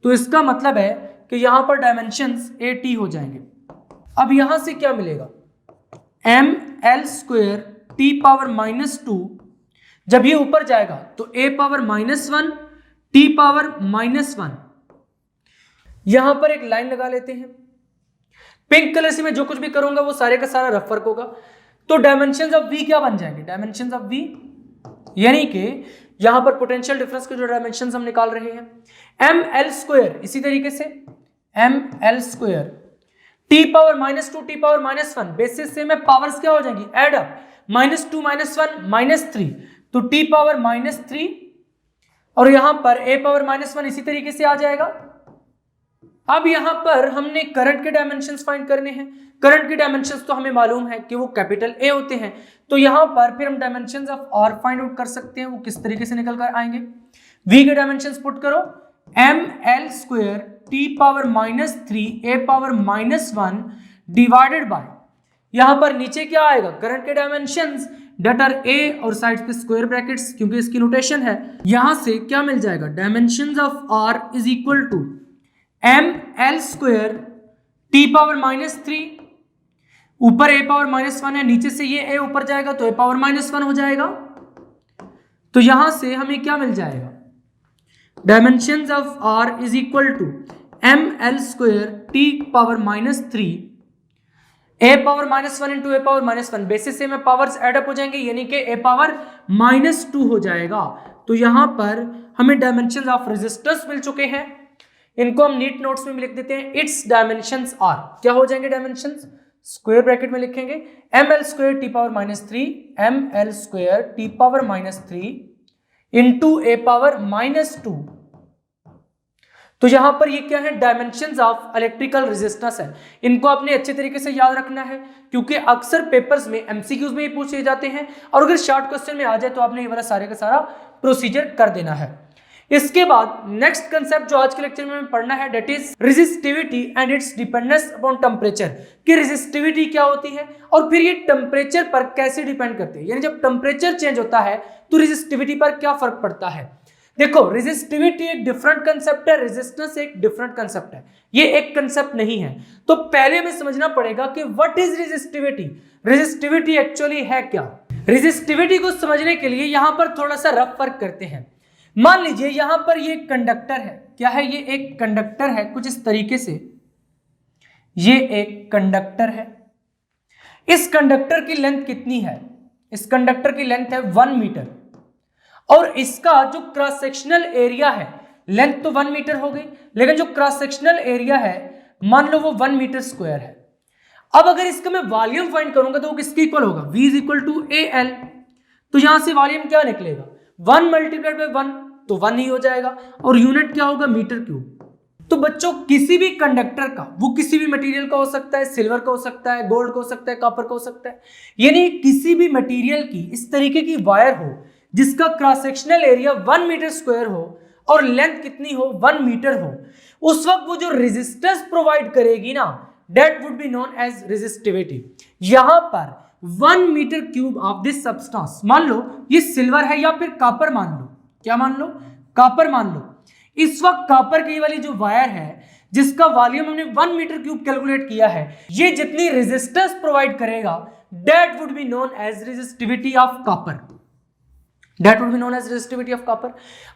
तो इसका मतलब है कि यहां पर डायमेंशंस AT हो जाएंगे। अब यहां से क्या मिलेगा, ml स्क्वायर T पावर -2। जब ये ऊपर जाएगा तो A पावर -1 T पावर -1। यहां पर एक लाइन लगा लेते हैं, पिंक कलर से मैं जो कुछ भी करूंगा वो सारे का सारा रफ वर्क होगा। तो डायमेंशंस ऑफ V क्या बन जाएंगे, डायमेंशंस ऑफ V यानी कि यहां पर पोटेंशियल डिफरेंस के जो डायमेंशंस हम निकाल रहे हैं, ml स्क्वायर, इसी तरीके से ml square T power -2 T power -1। Basis से में पावर्स क्या हो जाएंगी, एड अप, -2 -1 -3, तो T पावर -3 और यहां पर A पावर -1 इसी तरीके से आ जाएगा। अब यहां पर हमने करंट के डायमेंशंस फाइंड करने हैं। करंट के डायमेंशंस तो हमें मालूम है कि वो कैपिटल A होते हैं। तो यहां पर फिर हम dimensions of R find out कर सकते हैं, वो किस तरीके से निकल कर आएंगे। V के डायमेंशंस पुट करो, ml square T power -3 A power -1 divided by, यहां पर नीचे क्या आएगा, करंट के डायमेंशंस डेट आर A और साइड पे स्क्वायर ब्रैकेट्स, क्योंकि इसकी नोटेशन है। यहां से क्या मिल जाएगा, dimensions of R is equal to ml square T power -3 ऊपर a पावर -1 है, नीचे से ये a ऊपर जाएगा तो a पावर -1 हो जाएगा। तो यहां से हमें क्या मिल जाएगा, dimensions of r is equal to ml² t power -3 a power -1 into a power -1, basis से में पावर्स एडअप हो जाएंगे, यानी कि a पावर -2 हो जाएगा। तो यहां पर हमें डायमेंशंस ऑफ रेजिस्टर्स मिल चुके हैं, इनको हम नीट नोट्स में लिख देते हैं। इट्स डायमेंशंस आर, क्या हो जाएंगे डायमेंशंस, स्क्वायर ब्रैकेट में लिखेंगे ml² t power -3 ml² t power -3 into a power -2। तो यहां पर ये क्या है, डायमेंशंस ऑफ इलेक्ट्रिकल रेजिस्टेंस है। इनको आपने अच्छे तरीके से याद रखना है, क्योंकि अक्सर पेपर्स में एमसीक्यूज में ये पूछे जाते हैं, और अगर शॉर्ट क्वेश्चन में आ जाए तो आपने ये वाला सारे का सारा प्रोसीजर कर देना है। इसके बाद नेक्स्ट कंसेप्ट जो आज के लेक्चर में पढ़ना है, that is resistivity and it's dependence upon temperature, कि रेजिस्टिविटी क्या होती है और फिर ये टेम्परेचर पर कैसे डिपेंड करती है, यानी जब टेम्परेचर चेंज होता है तो रेजिस्टिविटी पर क्या फर्क पड़ता है। देखो, रेजिस्टिविटी एक डिफरेंट कंसेप्ट है, रेजिस्टेंस एक डिफरेंट कंसेप्ट है, ये एक कंसेप्ट नहीं है। तो पहले हमें समझना पड़ेगा कि what is resistivity, resistivity actually है क्या। रेजिस्टिविटी को समझने के लिए यहां पर थोड़ा सा रफ वर्क करते हैं। मान लीजिए यहां पर ये कंडक्टर है, क्या है, ये एक कंडक्टर है कुछ इस तरीके से, ये एक कंडक्टर है। इस कंडक्टर की लेंथ कितनी है, इस कंडक्टर की लेंथ है 1 मीटर, और इसका जो क्रॉस सेक्शनल एरिया है, लेंथ तो 1 मीटर हो गई, लेकिन जो क्रॉस सेक्शनल एरिया है मान लो वो 1 मीटर स्क्वायर है। अब अगर इसका मैं वॉल्यूम फाइंड करूंगा तो वो किसके इक्वल होगा, V is equal to AL। तो यहां से वॉल्यूम क्या निकलेगा, 1 मल्टीप्लाइड बाय 1, तो 1 ही हो जाएगा, और यूनिट क्या होगा, मीटर क्यूब। तो बच्चों किसी भी कंडक्टर का, वो किसी भी मटेरियल का हो सकता है, सिल्वर का हो सकता है, गोल्ड का हो सकता है, कॉपर का हो सकता है, यानी किसी भी मटेरियल की इस तरीके की वायर हो जिसका cross sectional area 1 metre square हो और लेंथ कितनी हो, 1 मीटर हो, उस वक्त वो जो रेजिस्टेंस प्रोवाइड करेगी ना, that would be known as resistivity. यहां पर 1 metre cube of this substance, मान लो ये सिल्वर है या फिर कॉपर मान लो, क्या मान लो, कॉपर मान लो। इस वक्त कॉपर की वाली जो वायर है जिसका वॉल्यूम हमने 1 मीटर क्यूब कैलकुलेट किया है, ये जितनी रेजिस्टेंस प्रोवाइड करेगा that would be known as resistivity of copper, that would be known as resistivity of copper.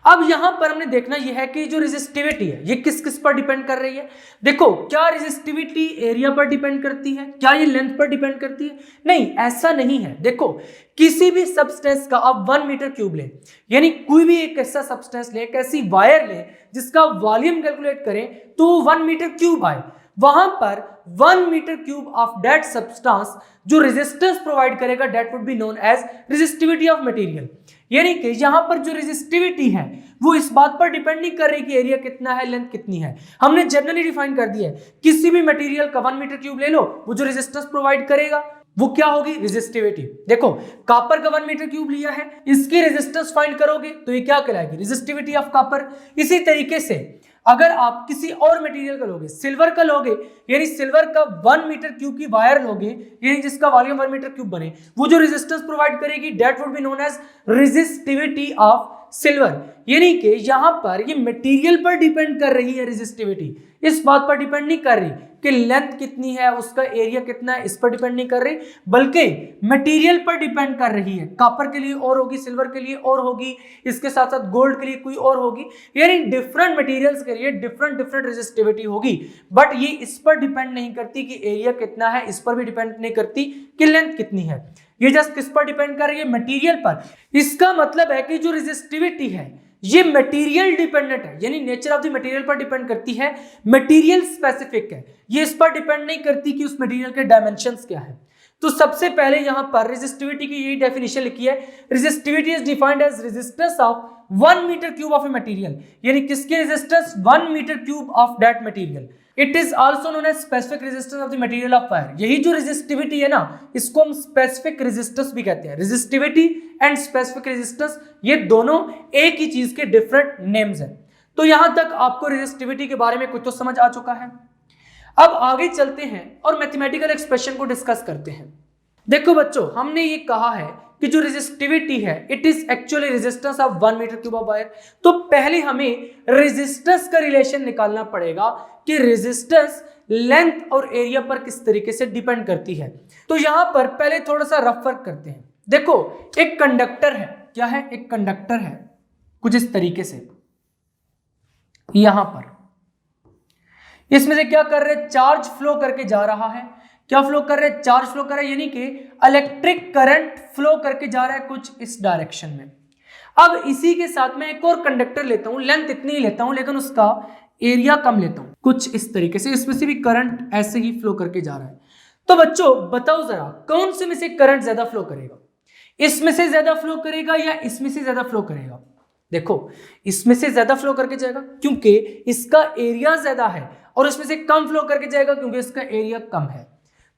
अब यहां पर हमने देखना यह है कि जो रेजिस्टिविटी है ये किस किस पर डिपेंड कर रही है। देखो, क्या रेजिस्टिविटी एरिया पर डिपेंड करती है, क्या ये लेंथ पर डिपेंड करती है, नहीं, ऐसा नहीं है। देखो, किसी भी सब्सटेंस का आप 1 मीटर क्यूब ले, यानी कोई भी एक ऐसा सब्सटेंस ले, एक ऐसी वायर ले जिसका वॉल्यूम कैलकुलेट करें तो 1 मीटर क्यूब आए, वहां पर 1 metre cube of that substance जो रेजिस्टेंस प्रोवाइड करेगा that would be known as resistivity of material. यानी कि यहां पर जो रेजिस्टिविटी है वो इस बात पर डिपेंड नहीं कर रही कि एरिया कितना है, लेंथ कितनी है, हमने जनरली डिफाइन कर दिया है, किसी भी मटेरियल का 1 मीटर क्यूब ले लो, वो जो रेजिस्टेंस प्रोवाइड करेगा वो क्या होगी, रेजिस्टिविटी। देखो, कॉपर का 1 मीटर क्यूब लिया है, इसकी रेजिस्टेंस फाइंड करोगे तो ये क्या कहलाएगी, रेजिस्टिविटी ऑफ कॉपर। इसी तरीके से अगर आप किसी और मटेरियल का लोगे, सिल्वर का लोगे, यानी सिल्वर का 1 मीटर क्यूब की वायर लोगे, यानी जिसका वॉल्यूम 1 मीटर क्यूब बने, वो जो रेजिस्टेंस प्रोवाइड करेगी that would be known as resistivity of silver. यानी कि यहां पर ये मटेरियल पर डिपेंड कर रही है रेजिस्टिविटी, इस बात पर डिपेंड नहीं कर रही कि लेंथ कितनी है, उसका एरिया कितना है, इस पर डिपेंड नहीं कर रही, बल्कि मटेरियल पर डिपेंड कर रही है। कॉपर के लिए और होगी, सिल्वर के लिए और होगी, इसके साथ साथ गोल्ड के लिए कोई और होगी, यानी डिफरेंट मटेरियल्स के लिए डिफरेंट डिफरेंट रेजिस्टिविटी होगी। बट ये इस पर डिपेंड नहीं करती कि एरिया कितना है, इस पर भी डिपेंड नहीं करती कि लेंथ कितनी है, ये जस्ट किस पर डिपेंड कर रही है, मटेरियल पर। इसका मतलब है कि जो रेजिस्टिविटी है ये मटेरियल डिपेंडेंट है, यानी नेचर ऑफ द मटेरियल पर डिपेंड करती है, मटेरियल स्पेसिफिक है, ये इस पर डिपेंड नहीं करती कि उस मटेरियल के डायमेंशंस क्या है। तो सबसे पहले यहां पर रेजिस्टिविटी की यही डेफिनेशन लिखी है, resistivity is defined as resistance of 1 metre cube of a material, यानी किसकी resistance, 1 metre cube of that material. It is also known as specific resistance of the material of wire. यही जो resistivity है ना, इसको हम स्पेसिफिक रेजिस्टेंस भी कहते हैं। रेजिस्टिविटी एंड स्पेसिफिक रेजिस्टेंस ये दोनों एक ही चीज के डिफरेंट नेम्स हैं। तो यहां तक आपको रेजिस्टिविटी के बारे में कुछ तो समझ आ चुका है। अब आगे चलते हैं और मैथमेटिकल एक्सप्रेशन को डिस्कस करते हैं। देखो बच्चों, हमने ये कहा है कि जो रेजिस्टिविटी है it is actually resistance of 1 metre cube of wire. तो पहले हमें रेजिस्टेंस का रिलेशन निकालना पड़ेगा कि रेजिस्टेंस लेंथ और एरिया पर किस तरीके से डिपेंड करती है। तो यहां पर पहले थोड़ा सा रफ वर्क करते हैं। देखो एक कंडक्टर है, क्या है, एक कंडक्टर है कुछ इस तरीके से, यहां पर इसमें से क्या कर रहे हैं, चार्ज फ्लो करके जा रहा है। क्या फ्लो कर रहे हैं, चार्ज फ्लो कर रहा है, यानी कि इलेक्ट्रिक करंट फ्लो करके जा रहा है कुछ इस डायरेक्शन में। अब इसी के साथ में एक और कंडक्टर लेता हूं, लेंथ इतनी ही लेता हूं लेकिन उसका एरिया कम लेता हूं कुछ इस तरीके से, इसमें से भी करंट ऐसे ही फ्लो करके जा रहा है। तो बच्चों बताओ जरा कौन से में से करंट ज्यादा फ्लो करेगा, इसमें से ज्यादा फ्लो करेगा या इसमें से ज्यादा फ्लो करेगा। देखो इसमें से ज्यादा फ्लो करके जाएगा क्योंकि इसका एरिया ज्यादा है, और इसमें से कम फ्लो करके जाएगा क्योंकि इसका एरिया कम है।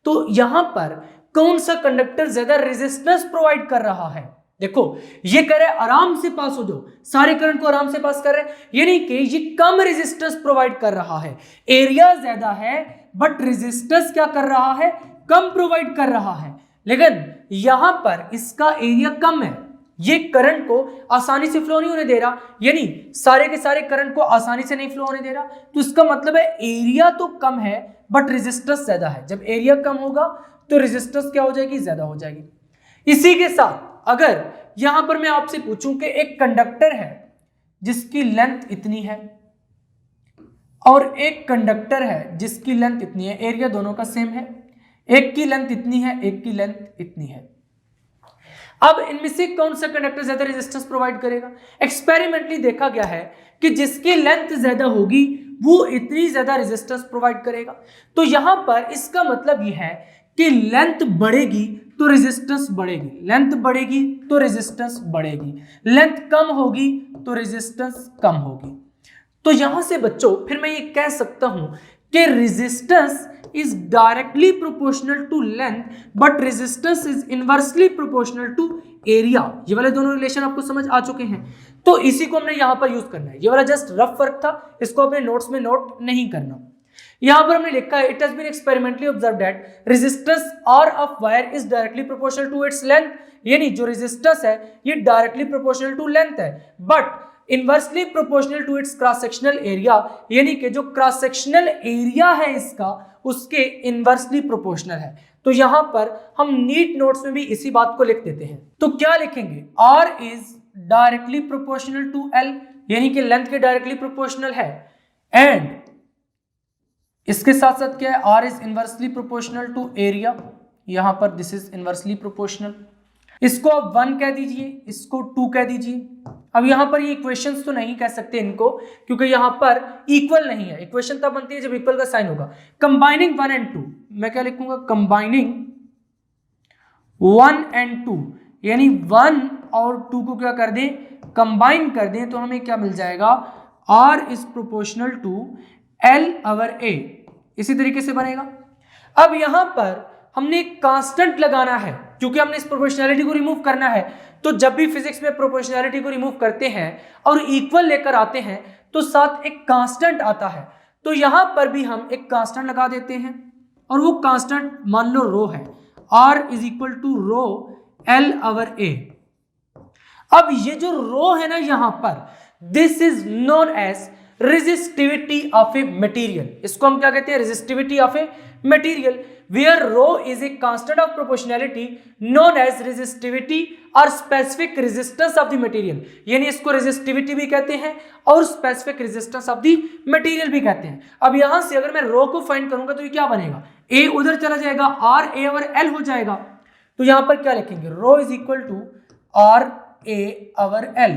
तो यहां पर कौन सा कंडक्टर ज्यादा रेजिस्टेंस प्रोवाइड कर रहा है। देखो ये कह रहे आराम से पास हो जाओ, सारे करंट को आराम से पास कर रहे हैं, यानी कि ये कम रेजिस्टेंस प्रोवाइड कर रहा है। एरिया ज्यादा है बट रेजिस्टेंस क्या कर रहा है, कम प्रोवाइड कर रहा है। लेकिन यहां पर इसका एरिया कम है, ये करंट को आसानी से फ्लो नहीं होने दे रहा, यानी सारे के सारे करंट को आसानी से नहीं फ्लो होने दे रहा। तो इसका मतलब है एरिया तो कम है बट रेजिस्टेंस ज्यादा है। जब एरिया कम होगा तो रेजिस्टेंस क्या हो जाएगी, ज्यादा हो जाएगी। इसी के साथ अगर यहां पर मैं आपसे पूछूं कि एक कंडक्टर है जिसकी लेंथ इतनी है और एक कंडक्टर है जिसकी लेंथ इतनी है, एरिया दोनों का सेम है, एक की लेंथ इतनी है एक की लेंथ इतनी है। अब इनमें से कौन सा कंडक्टर ज्यादा रेजिस्टेंस प्रोवाइड करेगा। एक्सपेरिमेंटली देखा गया है कि जिसकी लेंथ ज्यादा होगी वो इतनी ज्यादा रेजिस्टेंस प्रोवाइड करेगा। तो यहां पर इसका मतलब यह है कि लेंथ बढ़ेगी तो रेजिस्टेंस बढ़ेगी, लेंथ बढ़ेगी तो रेजिस्टेंस बढ़ेगी, लेंथ कम होगी तो रेजिस्टेंस कम होगी। तो यहां से बच्चों फिर मैं ये कह सकता हूं कि resistance is directly proportional to length but resistance is inversely proportional to area। ये वाले दोनों रिलेशन आपको समझ आ चुके हैं, तो इसी को हमने यहां पर यूज करना है। ये वाला जस्ट रफ वर्क था, इसको अपने नोट्स में नोट नहीं करना। यहां पर हमने लिखा है, it has been experimentally observed that resistance R of wire is directly proportional to its length, यानी जो रेजिस्टेंस है ये डायरेक्टली प्रोपोर्शनल टू लेंथ है but inversely proportional to its cross sectional area, यानी कि जो क्रॉस सेक्शनल एरिया है इसका उसके इनवर्सली प्रोपोर्शनल है। तो यहां पर हम नीट नोट्स में भी इसी बात को लिख देते हैं। तो क्या लिखेंगे, R is directly proportional to L, यानी कि लेंथ के डायरेक्टली प्रोपोर्शनल है, एंड इसके साथ साथ क्या है, R is inversely proportional to area, यहां पर दिस इज इनवर्सली प्रोपोर्शनल। इसको आप 1 कह दीजिए, इसको 2 कह दीजिए। अब यहां पर ये इक्वेशंस तो नहीं कह सकते इनको क्योंकि यहां पर इक्वल नहीं है, इक्वेशन तब बनती है जब इक्वल का साइन होगा। कंबाइनिंग 1 एंड 2, मैं क्या लिखूंगा, कंबाइनिंग 1 एंड 2, यानी 1 और 2 को क्या कर दें, कंबाइन कर दें, तो हमें क्या मिल जाएगा, R is proportional to L over A, इसी तरीके से बनेगा। अब यहां पर हमने एक कांस्टेंट लगाना है क्योंकि हमने इस प्रोपोर्शनैलिटी को रिमूव करना है। तो जब भी फिजिक्स में प्रोपोर्शनैलिटी को रिमूव करते हैं और इक्वल लेकर आते हैं तो साथ एक कांस्टेंट आता है। तो यहां पर भी हम एक कांस्टेंट लगा देते हैं और वो कांस्टेंट मान लो रो है, R is equal to rho L over A। अब ये जो रो है ना यहां पर, this is known as resistivity of a material. इसको हम क्या कहते हैं, resistivity of a material, where rho is a constant of proportionality known as resistivity or specific resistance of the material। यानी इसको रेजिस्टिविटी भी कहते हैं और specific resistance of the material भी कहते हैं। अब यहां से अगर मैं रो को फाइंड करूंगा तो ये क्या बनेगा, A उधर चला जाएगा, R A ओवर L हो जाएगा। तो यहां पर क्या लिखेंगे, rho is equal to R A over L।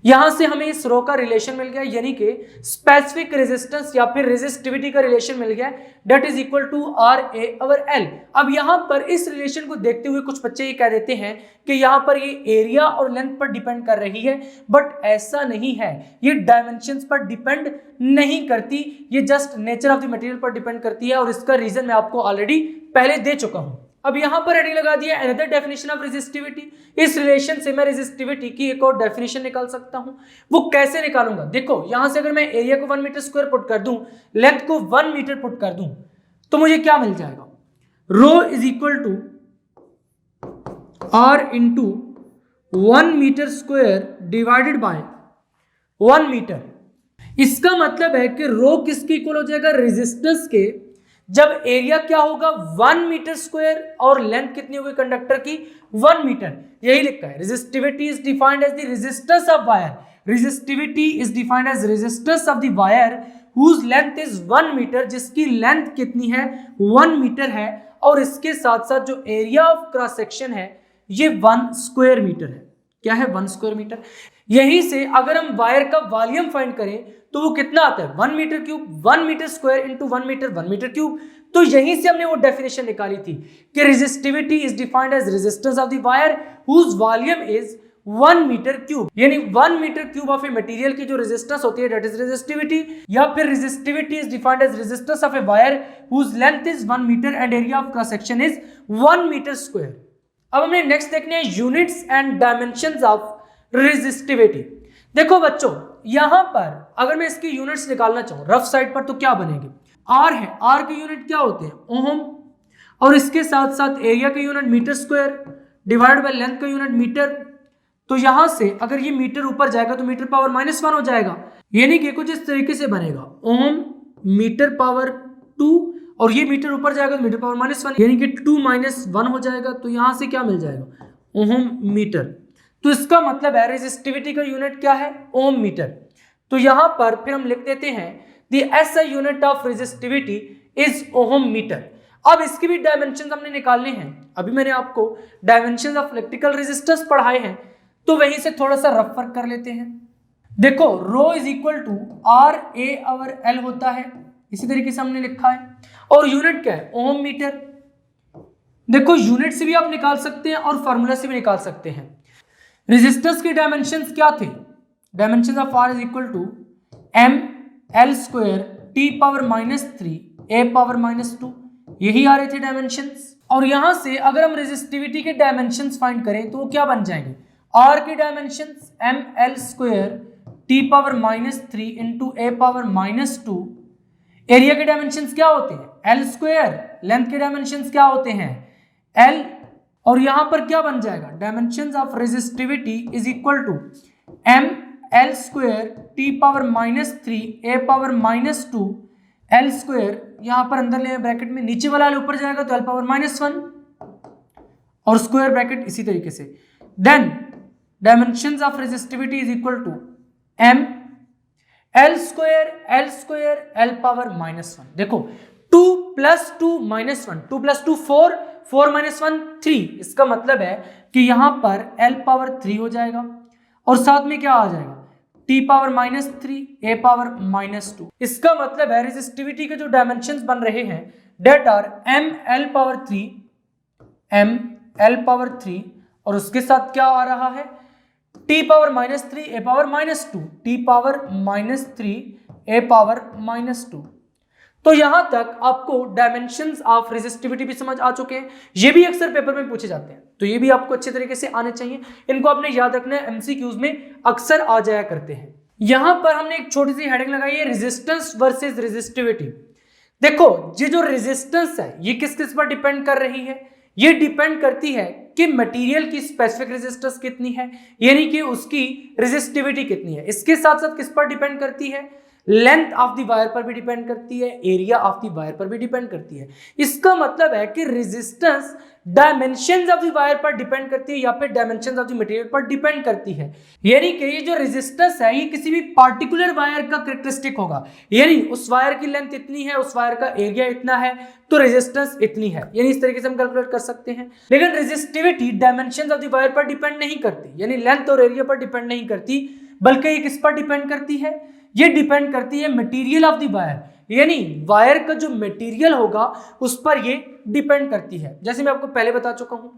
यहां से हमें इस रो का रिलेशन मिल गया, यानी कि स्पेसिफिक रेजिस्टेंस या फिर रेजिस्टिविटी का रिलेशन मिल गया, that is equal to R A over L। अब यहां पर इस रिलेशन को देखते हुए कुछ बच्चे ये कह देते हैं कि यहां पर ये एरिया और लेंथ पर डिपेंड कर रही है, बट ऐसा नहीं है, ये डायमेंशंस पर डिपेंड नहीं करती, ये just nature of the material पर डिपेंड करती है और इसका रीजन मैं आपको ऑलरेडी पहले दे चुका हूं। अब यहां पर हेडिंग लगा दिया अनदर डेफिनेशन ऑफ रेजिस्टिविटी। इस रिलेशन से मैं रेजिस्टिविटी की एक और डेफिनेशन निकाल सकता हूं। वो कैसे निकालूंगा, देखो यहां से अगर मैं एरिया को 1 मीटर स्क्वायर पुट कर दूं, लेंथ को 1 मीटर पुट कर दूं, तो मुझे क्या मिल जाएगा, rho is equal to R into 1 metre square divided by 1 metre. इसका मतलब है कि रो किसके इक्वल हो जाएगा, रेजिस्टेंस के, जब एरिया क्या होगा 1 मीटर स्क्वायर और लेंथ कितनी होगी कंडक्टर की 1 मीटर। यही लिखा है resistivity is defined as the resistance of wire, resistivity is defined as resistance of the wire whose length is 1 metre, जिसकी लेंथ कितनी है 1 मीटर है, और इसके साथ साथ जो एरिया ऑफ क्रॉस सेक्शन है ये 1 स्क्वायर मीटर है। क्या है 1 स्क्वायर मीटर। यहीं से अगर हम वायर का वॉल्यूम फाइंड करें तो वो कितना आता है 1 metre cube, 1 metre square into 1 metre cube. तो यहीं से हमने वो डेफिनेशन निकाली थी कि resistivity is defined as resistance of the wire whose volume is 1 metre cube, यानी 1 metre cube of a material की जो रेजिस्टेंस होती है दैट इज रेजिस्टिविटी, या फिर resistivity is defined as resistance of a wire whose length is 1 metre and area of cross section is 1 metre square. अब हमें next देखने हैं units and dimensions of resistivity. देखो बच्चों यहां पर अगर मैं इसकी यूनिट्स निकालना चाहूं रफ साइड पर तो क्या बनेंगे, आर है, आर के यूनिट क्या होते हैं ओम, और इसके साथ साथ एरिया के unit metre square divide by length का यूनिट मीटर। तो यहां से अगर ये मीटर ऊपर जाएगा तो मीटर पावर -1 हो जाएगा, यानी कि कुछ इस तरीके से बनेगा ओम मीटर पावर 2, और ये मीटर ऊपर जाएगा तो मीटर पावर -1 यानी कि 2 - 1 हो जाएगा। तो यहां से क्या मिल जाएगा ओम मीटर। तो इसका मतलब है रेजिस्टिविटी का यूनिट क्या है ओम मीटर। तो यहां पर फिर हम लिख देते हैं the SI unit of resistivity is ohm metre. अब इसकी भी डायमेंशन हमने निकालने हैं, अभी मैंने आपको डायमेंशन ऑफ इलेक्ट्रिकल रेजिस्टेंस पढ़ाए हैं तो वहीं से थोड़ा सा रफ वर्क कर लेते हैं। देखो rho is equal to R A over L होता है, इसी तरीके से हमने लिखा है, और यूनिट क्या है ओम मीटर। देखो यूनिट से भी आप निकाल सकते हैं और फार्मूला से भी निकाल सकते हैं। रेजिस्टेंस के डायमेंशंस क्या थे, dimension of R is equal to M L square T power -3 A power -2, यही आ रहे थे डायमेंशंस। और यहां से अगर हम रेजिस्टिविटी के डायमेंशंस फाइंड करें तो वो क्या बन जाएंगे, आर के dimensions M L square T power -3 into A power -2, area के डायमेंशंस क्या होते हैं एल स्क्वायर, लेंथ के डायमेंशंस क्या होते हैं एल, और यहां पर क्या बन जाएगा dimensions of resistivity is equal to M L square T power -3 A power -2 L square, यहां पर अंदर ले ब्रैकेट में, नीचे वाला एल ऊपर जाएगा तो एल पावर -1 और स्क्वायर ब्रैकेट इसी तरीके से। Then dimensions of resistivity is equal to M L square L power -1। देखो 2 + 2 -1, 2 + 2 4, 4 - 1 3, इसका मतलब है कि यहां पर एल पावर 3 हो जाएगा और साथ में क्या आ जाएगा टी पावर -3 ए पावर -2। इसका मतलब है रेजिस्टिविटी के जो डायमेंशंस बन रहे हैं that are M L power 3 और उसके साथ क्या आ रहा है T power -3 A power -2, T power -3 A power -2। तो यहां तक आपको डायमेंशंस ऑफ रेजिस्टिविटी भी समझ आ चुके हैं, ये भी अक्सर पेपर में पूछे जाते हैं तो ये भी आपको अच्छे तरीके से आने चाहिए, इनको आपने याद रखना है, एमसीक्यूज में अक्सर आ जाया करते हैं। यहां पर हमने एक छोटी सी हेडिंग लगाई है रेजिस्टेंस वर्सेस रेजिस्टिविटी। देखो ये जो रेजिस्टेंस है ये किस किस पर डिपेंड कर रही है, ये डिपेंड करती है कि मटेरियल की स्पेसिफिक रेजिस्टेंस कितनी है, यानी कि उसकी रेजिस्टिविटी कितनी है। इसके साथ साथ किस पर डिपेंड करती है, लेंथ ऑफ द वायर पर भी डिपेंड करती है, एरिया ऑफ द वायर पर भी डिपेंड करती है। इसका मतलब है कि resistance dimensions of the wire पर डिपेंड करती है या फिर डायमेंशंस ऑफ द मटेरियल पर डिपेंड करती है। यानी कि ये जो रेजिस्टेंस है ये किसी भी पार्टिकुलर वायर का कैरेक्टरिस्टिक होगा, यानी उस वायर की लेंथ इतनी है, उस वायर का एरिया इतना है तो रेजिस्टेंस इतनी है, यानी इस तरीके से हम कैलकुलेट कर सकते हैं। लेकिन resistivity dimensions of the wire पर डिपेंड नहीं करती, यानी लेंथ और एरिया पर डिपेंड नहीं करती, बल्कि ये किस पर डिपेंड करती है, ये डिपेंड करती है मटेरियल ऑफ द वायर, यानी वायर का जो मटेरियल होगा उस पर ये डिपेंड करती है, जैसे मैं आपको पहले बता चुका हूं।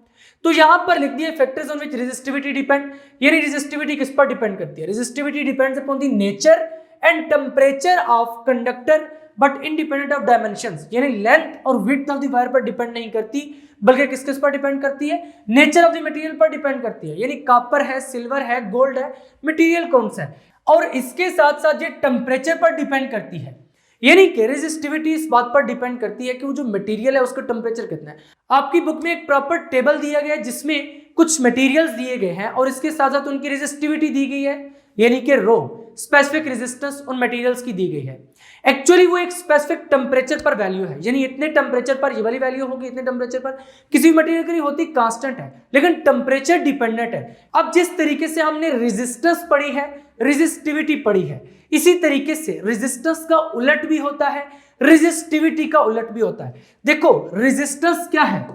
तो यहां पर लिख दिए factors on which resistivity depend, यानी रेजिस्टिविटी किस पर डिपेंड करती है, resistivity depends upon the nature and temperature of conductor but independent of dimensions, यानी लेंथ और विड्थ ऑफ द वायर पर डिपेंड नहीं करती बल्कि किस किस पर डिपेंड करती है, नेचर ऑफ द मटेरियल पर डिपेंड करती है, यानी कॉपर है, सिल्वर है, गोल्ड है, मटेरियल कौन सा है, और इसके साथ साथ ये टेम्परेचर पर डिपेंड करती है, यानी कि रेजिस्टिविटी इस बात पर डिपेंड करती है कि वो जो मटेरियल है उसका टेम्परेचर कितना है। आपकी बुक में एक प्रॉपर टेबल दिया गया है जिसमें कुछ मटेरियल्स दिए गए हैं और इसके साथ साथ उनकी रेजिस्टिविटी दी गई है, यानी कि रो। स्पेसिफिक रेजिस्टेंस उन मटेरियल्स की दी गई है। एक्चुअली वो एक स्पेसिफिक टेम्परेचर पर वैल्यू है, यानी इतने टेम्परेचर पर ये वाली वैल्यू होगी, इतने टेम्परेचर पर किसी भी मटेरियल की नहीं होती, कांस्टेंट है, लेकिन टेम्परेचर डिपेंडेंट है। अब जिस तरीके से हमने रेजिस्टेंस पढ़ी है, रेजिस्टिविटी पढ़ी है, इसी तरीके से रेजिस्टेंस का उलट भी होता है, रेजिस्टिविटी का उलट भी होता है। देखो रेजिस्टेंस क्या है,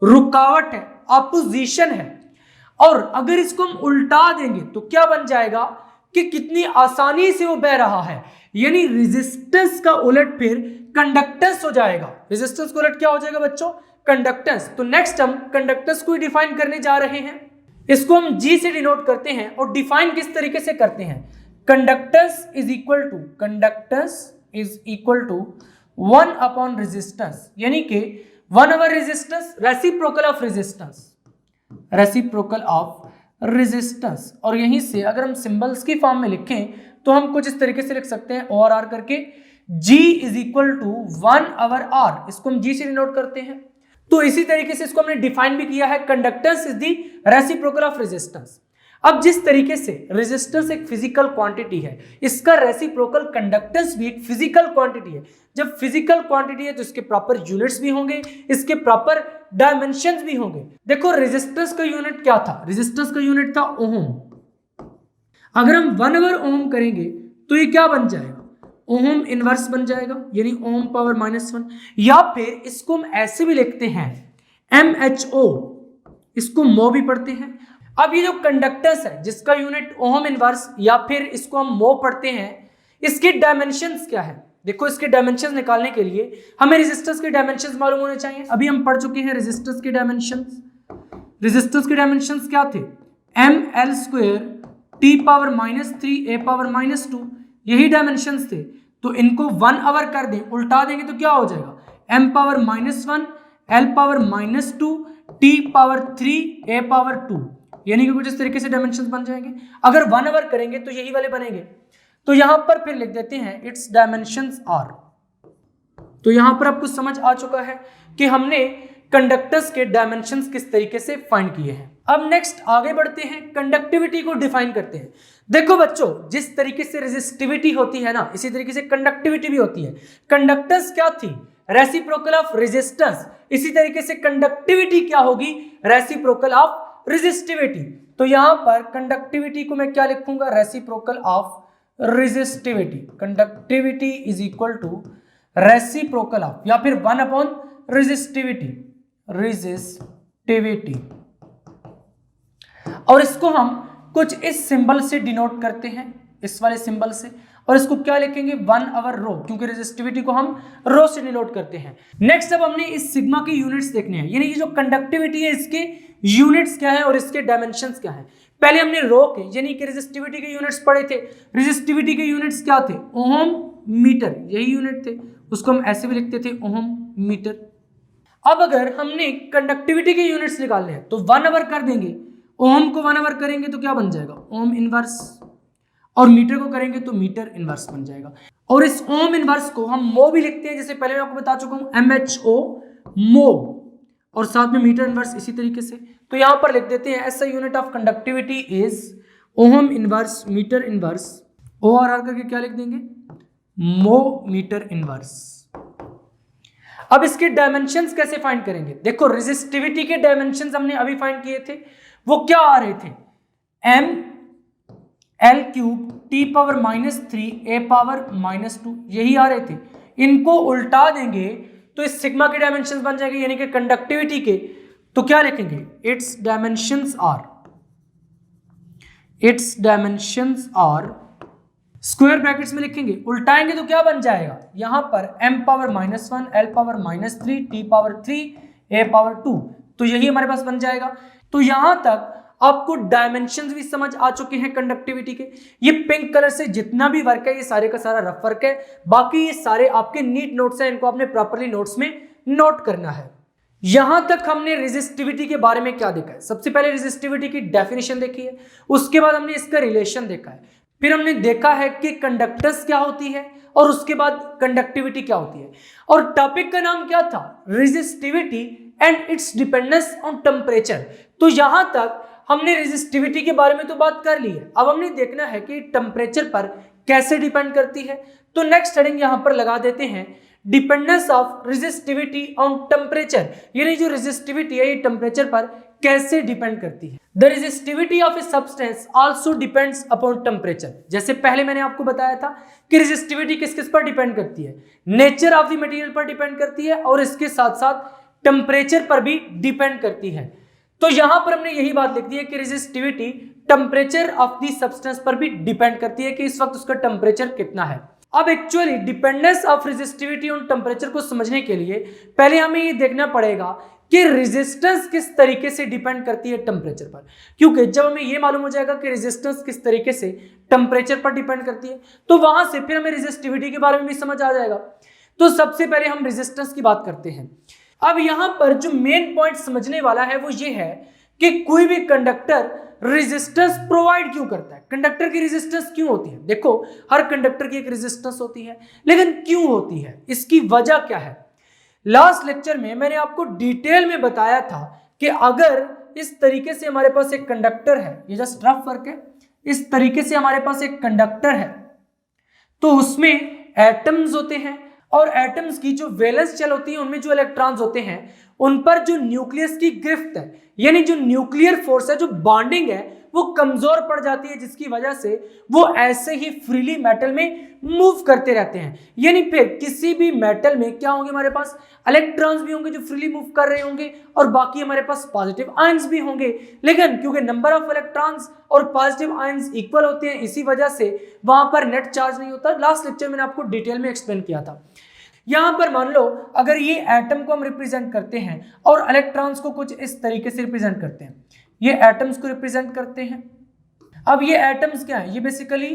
रुकावट है, ऑपोजिशन है, और अगर इसको हम उल्टा देंगे तो क्या बन जाएगा कि कितनी आसानी से वो बह रहा है, यानी रेजिस्टेंस का उलट फिर कंडक्टेंस हो जाएगा। रेजिस्टेंस का उलट क्या हो जाएगा बच्चों, कंडक्टेंस। तो नेक्स्ट हम कंडक्टेंस को डिफाइन करने जा रहे हैं, इसको हम G से डिनोट करते हैं और डिफाइन किस तरीके से करते हैं, conductance is equal to 1 upon resistance, यानी कि 1 over resistance reciprocal of resistance. और यहीं से अगर हम सिंबल्स की फॉर्म में लिखें तो हम कुछ इस तरीके से लिख सकते हैं, और आर करके G is equal to 1 over R, इसको हम G से डिनोट करते हैं। तो इसी तरीके से इसको हमने डिफाइन भी किया है, conductance is the reciprocal of resistance. अब जिस तरीके से रेजिस्टेंस एक फिजिकल क्वांटिटी है, इसका रेसिप्रोकल कंडक्टेंस भी एक फिजिकल क्वांटिटी है। जब फिजिकल क्वांटिटी है तो इसके प्रॉपर यूनिट्स भी होंगे, इसके प्रॉपर डायमेंशंस भी होंगे। देखो रेजिस्टेंस का यूनिट क्या था, रेजिस्टेंस का यूनिट था ओम। अगर हम 1 ओवर ओम करेंगे तो ये क्या बन जाएगा, ओम इनवर्स बन जाएगा, यानी ओम पावर -1। या फिर इसको हम ऐसे भी लिखते हैं MHO, इसको मो भी पढ़ते हैं। अब ये जो कंडक्टेंस है जिसका यूनिट ओम इनवर्स या फिर इसको हम मो पढ़ते हैं, इसके डायमेंशंस क्या है। देखो इसके डायमेंशंस निकालने के लिए हमें रेजिस्टेंस के डायमेंशंस मालूम होने चाहिए। अभी हम पढ़ चुके हैं रेजिस्टेंस के डायमेंशंस। रेजिस्टेंस के डायमेंशंस क्या थे, ml² t power -3 a power -2, यही डायमेंशंस थे। तो इनको 1 ओवर कर दें, उल्टा देंगे तो क्या हो जाएगा, m power -1 l power -2 t power 3 a power 2, यानी कि कुछ इस तरीके से डायमेंशंस बन जाएंगे। अगर 1 ओवर करेंगे तो यही वाले बनेंगे। तो यहां पर फिर लिख देते हैं इट्स डायमेंशंस आर। तो यहां पर आपको समझ आ चुका है कि हमने कंडक्टर्स के डायमेंशंस किस तरीके से फाइंड किए हैं। अब नेक्स्ट आगे बढ़ते हैं, कंडक्टिविटी को डिफाइन करते हैं। देखो बच्चों जिस तरीके से रेजिस्टिविटी होती है ना, इसी तरीके से कंडक्टिविटी भी होती है। कंडक्टेंस क्या थी, रेसिप्रोकल ऑफ रेजिस्टेंस, इसी तरीके से कंडक्टिविटी क्या होगी, रेसिप्रोकल ऑफ रेजिस्टिविटी। तो यहां पर कंडक्टिविटी को मैं क्या लिखूंगा, reciprocal of resistivity. Conductivity is equal to reciprocal of, या फिर 1 अपॉन रेजिस्टिविटी, और इसको हम कुछ इस सिंबल से डिनोट करते हैं, इस वाले सिंबल से, और इसको क्या लिखेंगे 1 ओवर रो, क्योंकि रेजिस्टिविटी को हम रो से डिनोट करते हैं। नेक्स्ट अब हमने इस सिग्मा के यूनिट्स देखने हैं, यानी ये जो कंडक्टिविटी है इसके यूनिट्स क्या है और इसके डायमेंशंस क्या है। पहले हमने रो के यानी कि रेजिस्टिविटी के यूनिट्स पढ़े थे। रेजिस्टिविटी के यूनिट्स क्या थे, ओम मीटर, यही यूनिट थे, उसको हम ऐसे भी लिखते थे ओम मीटर। अब अगर हमने कंडक्टिविटी के यूनिट्स निकालने हैं तो 1 ओवर कर देंगे, ओम को 1 ओवर करेंगे तो क्या बन जाएगा, ओम इनवर्स, और मीटर को करेंगे तो मीटर इनवर्स बन जाएगा। और इस ओम इनवर्स को हम मो भी लिखते हैं, जैसे पहले मैं आपको बता चुका हूं MHO मो, और साथ में मीटर इनवर्स इसी तरीके से। तो यहां पर लिख देते हैं S unit of conductivity is ohm inverse metre inverse, OR करके क्या लिख देंगे, मो मीटर इनवर्स। अब इसके डायमेंशंस कैसे फाइंड करेंगे, देखो रेजिस्टिविटी के डायमेंशंस हमने अभी फाइंड किए थे, वो क्या आ रहे थे, ml³ t power -3 a power -2, यही आ रहे थे। इनको उल्टा देंगे तो इस सिग्मा के डायमेंशंस बन जाएंगे, यानी कि कंडक्टिविटी के। तो क्या लिखेंगे, its dimensions are square brackets में लिखेंगे, उल्टाएंगे तो क्या बन जाएगा, यहां पर m power -1 l power -3 t power 3 a power 2, तो यही हमारे पास बन जाएगा। तो यहां तक आपको डायमेंशंस भी समझ आ चुके हैं कंडक्टिविटी के। ये पिंक कलर से जितना भी वर्क है ये सारे का सारा रफ वर्क है, बाकी ये सारे आपके नीट नोट्स हैं, इनको आपने प्रॉपर्ली नोट्स में नोट करना है। यहां तक हमने रेजिस्टिविटी के बारे में क्या देखा है, सबसे पहले रेजिस्टिविटी की डेफिनेशन देखी है, उसके बाद हमने इसका रिलेशन देखा है, फिर हमने देखा है कि कंडक्टेंस क्या होती है, और उसके बाद कंडक्टिविटी क्या होती है। और टॉपिक का नाम क्या था, resistivity and it's dependence on temperature. तो यहां तक हमने रेजिस्टिविटी के बारे में तो बात कर ली है, अब हमने देखना है कि टेम्परेचर पर कैसे डिपेंड करती है। तो नेक्स्ट हेडिंग यहां पर लगा देते हैं, dependence of resistivity on temperature, यानी जो रेजिस्टिविटी है ये टेम्परेचर पर कैसे डिपेंड करती है। The resistivity of a substance also depends upon temperature. जैसे पहले मैंने आपको बताया था कि रेजिस्टिविटी किस किस पर डिपेंड करती है, नेचर ऑफ द मटेरियल पर डिपेंड करती है और इसके साथ साथ टेम्परेचर पर भी डिपेंड करती है। तो यहां पर हमने यही बात लिख दी है कि resistivity temperature of the substance पर भी डिपेंड करती है कि इस वक्त उसका टेम्परेचर कितना है। अब actually dependence of resistivity on temperature को समझने के लिए पहले हमें ये देखना पड़ेगा कि रेजिस्टेंस किस तरीके से डिपेंड करती है टेम्परेचर पर, क्योंकि जब हमें ये मालूम हो जाएगा कि रेजिस्टेंस किस तरीके से टेम्परेचर पर डिपेंड करती है तो वहां से फिर हमें रेजिस्टिविटी के बारे में भी समझ आ जाएगा। तो सबसे पहले हम रेजिस्टेंस की बात करते हैं। अब यहां पर जो मेन पॉइंट समझने वाला है वो ये है कि कोई भी कंडक्टर रेजिस्टेंस प्रोवाइड क्यों करता है, कंडक्टर की रेजिस्टेंस क्यों होती है। देखो हर कंडक्टर की एक रेजिस्टेंस होती है, लेकिन क्यों होती है, इसकी वजह क्या है। लास्ट लेक्चर में मैंने आपको डिटेल में बताया था कि अगर इस तरीके से हमारे पास एक कंडक्टर है, ये जस्ट रफ वर्क है, इस तरीके से हमारे पास एक कंडक्टर है तो उसमें एटम्स होते हैं और एटम्स की जो वैलेंस शेल होती है उनमें जो इलेक्ट्रॉन्स होते हैं उन पर जो न्यूक्लियस की गिरफ्त है, यानी जो न्यूक्लियर फोर्स है, जो बॉन्डिंग है वो कमजोर पड़ जाती है, जिसकी वजह से वो ऐसे ही फ्रीली मेटल में मूव करते रहते हैं। यानी फिर किसी भी मेटल में क्या होंगे, हमारे पास इलेक्ट्रॉन्स भी होंगे जो फ्रीली मूव कर रहे होंगे और बाकी हमारे पास पॉजिटिव आयंस भी होंगे, लेकिन क्योंकि नंबर ऑफ इलेक्ट्रॉन्स और पॉजिटिव आयंस इक्वल होते हैं इसी वजह से वहां पर नेट चार्ज नहीं होता। लास्ट लेक्चर मैंने आपको डिटेल में एक्सप्लेन किया था। यहां पर मान लो अगर ये एटम को हम रिप्रेजेंट करते हैं और इलेक्ट्रॉन्स को कुछ इस तरीके से रिप्रेजेंट करते हैं, ये एटम्स को रिप्रेजेंट करते हैं। अब ये एटम्स क्या है, ये बेसिकली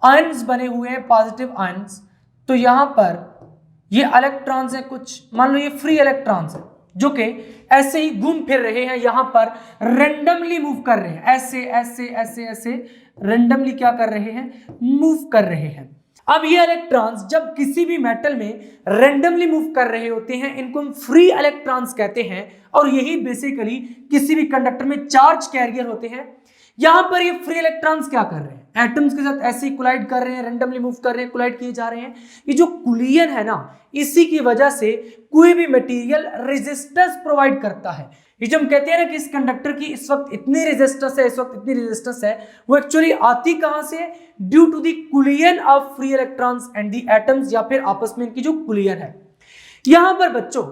आयंस बने हुए हैं, पॉजिटिव आयंस। तो यहां पर ये इलेक्ट्रॉन्स हैं कुछ, मान लो ये फ्री इलेक्ट्रॉन्स हैं जो कि ऐसे ही घूम फिर रहे हैं, यहां पर रेंडमली मूव कर रहे हैं, ऐसे ऐसे ऐसे ऐसे रेंडमली क्या कर रहे हैं, मूव कर रहे हैं। अब ये इलेक्ट्रॉन्स जब किसी भी मेटल में रेंडमली मूव कर रहे होते हैं इनको हम फ्री इलेक्ट्रॉन्स कहते हैं और यही बेसिकली किसी भी कंडक्टर में चार्ज कैरियर होते हैं। यहां पर ये फ्री इलेक्ट्रॉन्स क्या कर रहे हैं, एटम्स के साथ ऐसे ही कोलाइड कर रहे हैं, रेंडमली मूव कर रहे हैं, कोलाइड किए जा रहे हैं। ये जो कुलियन है ना, इसी की वजह से कोई भी मटेरियल रेजिस्टेंस प्रोवाइड करता है। ये जो हम कहते हैं ना कि इस कंडक्टर की इस वक्त इतनी रेजिस्टेंस है, इस वक्त इतनी रेजिस्टेंस है, वो एक्चुअली आती कहां से, due to the collision of free electrons and the atoms, या फिर आपस में इनकी जो कुलियन है। यहां पर बच्चों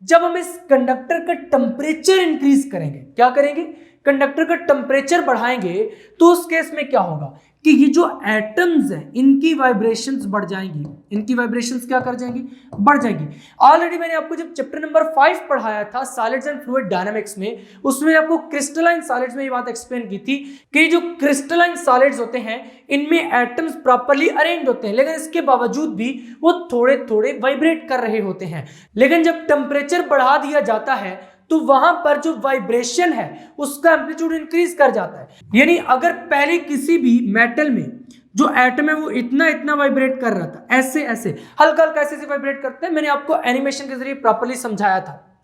जब हम इस कंडक्टर का टेम्परेचर इंक्रीज करेंगे, क्या करेंगे, कंडक्टर का टेम्परेचर बढ़ाएंगे, तो उस केस में क्या होगा कि ये जो एटम्स हैं इनकी वाइब्रेशंस बढ़ जाएंगी, इनकी वाइब्रेशंस क्या कर जाएंगी, बढ़ जाएंगी। ऑलरेडी मैंने आपको जब चैप्टर नंबर 5 पढ़ाया था सॉलिड्स एंड फ्लूइड डायनामिक्स में, उसमें आपको क्रिस्टलाइन सॉलिड्स में ये बात एक्सप्लेन की थी कि जो क्रिस्टलाइन सॉलिड्स होते हैं इनमें एटम्स प्रॉपर्ली अरेंज होते हैं, लेकिन इसके बावजूद भी वो थोड़े थोड़े वाइब्रेट कर रहे होते हैं। लेकिन जब टेम्परेचर बढ़ा दिया जाता है तो वहां पर जो वाइब्रेशन है उसका एम्पलीट्यूड इंक्रीज कर जाता है। यानी अगर पहले किसी भी मेटल में जो एटम है वो इतना इतना वाइब्रेट कर रहा था, ऐसे ऐसे हल्का हल्का ऐसे वाइब्रेट करते हैं, मैंने आपको एनिमेशन के जरिए प्रॉपर्ली समझाया था।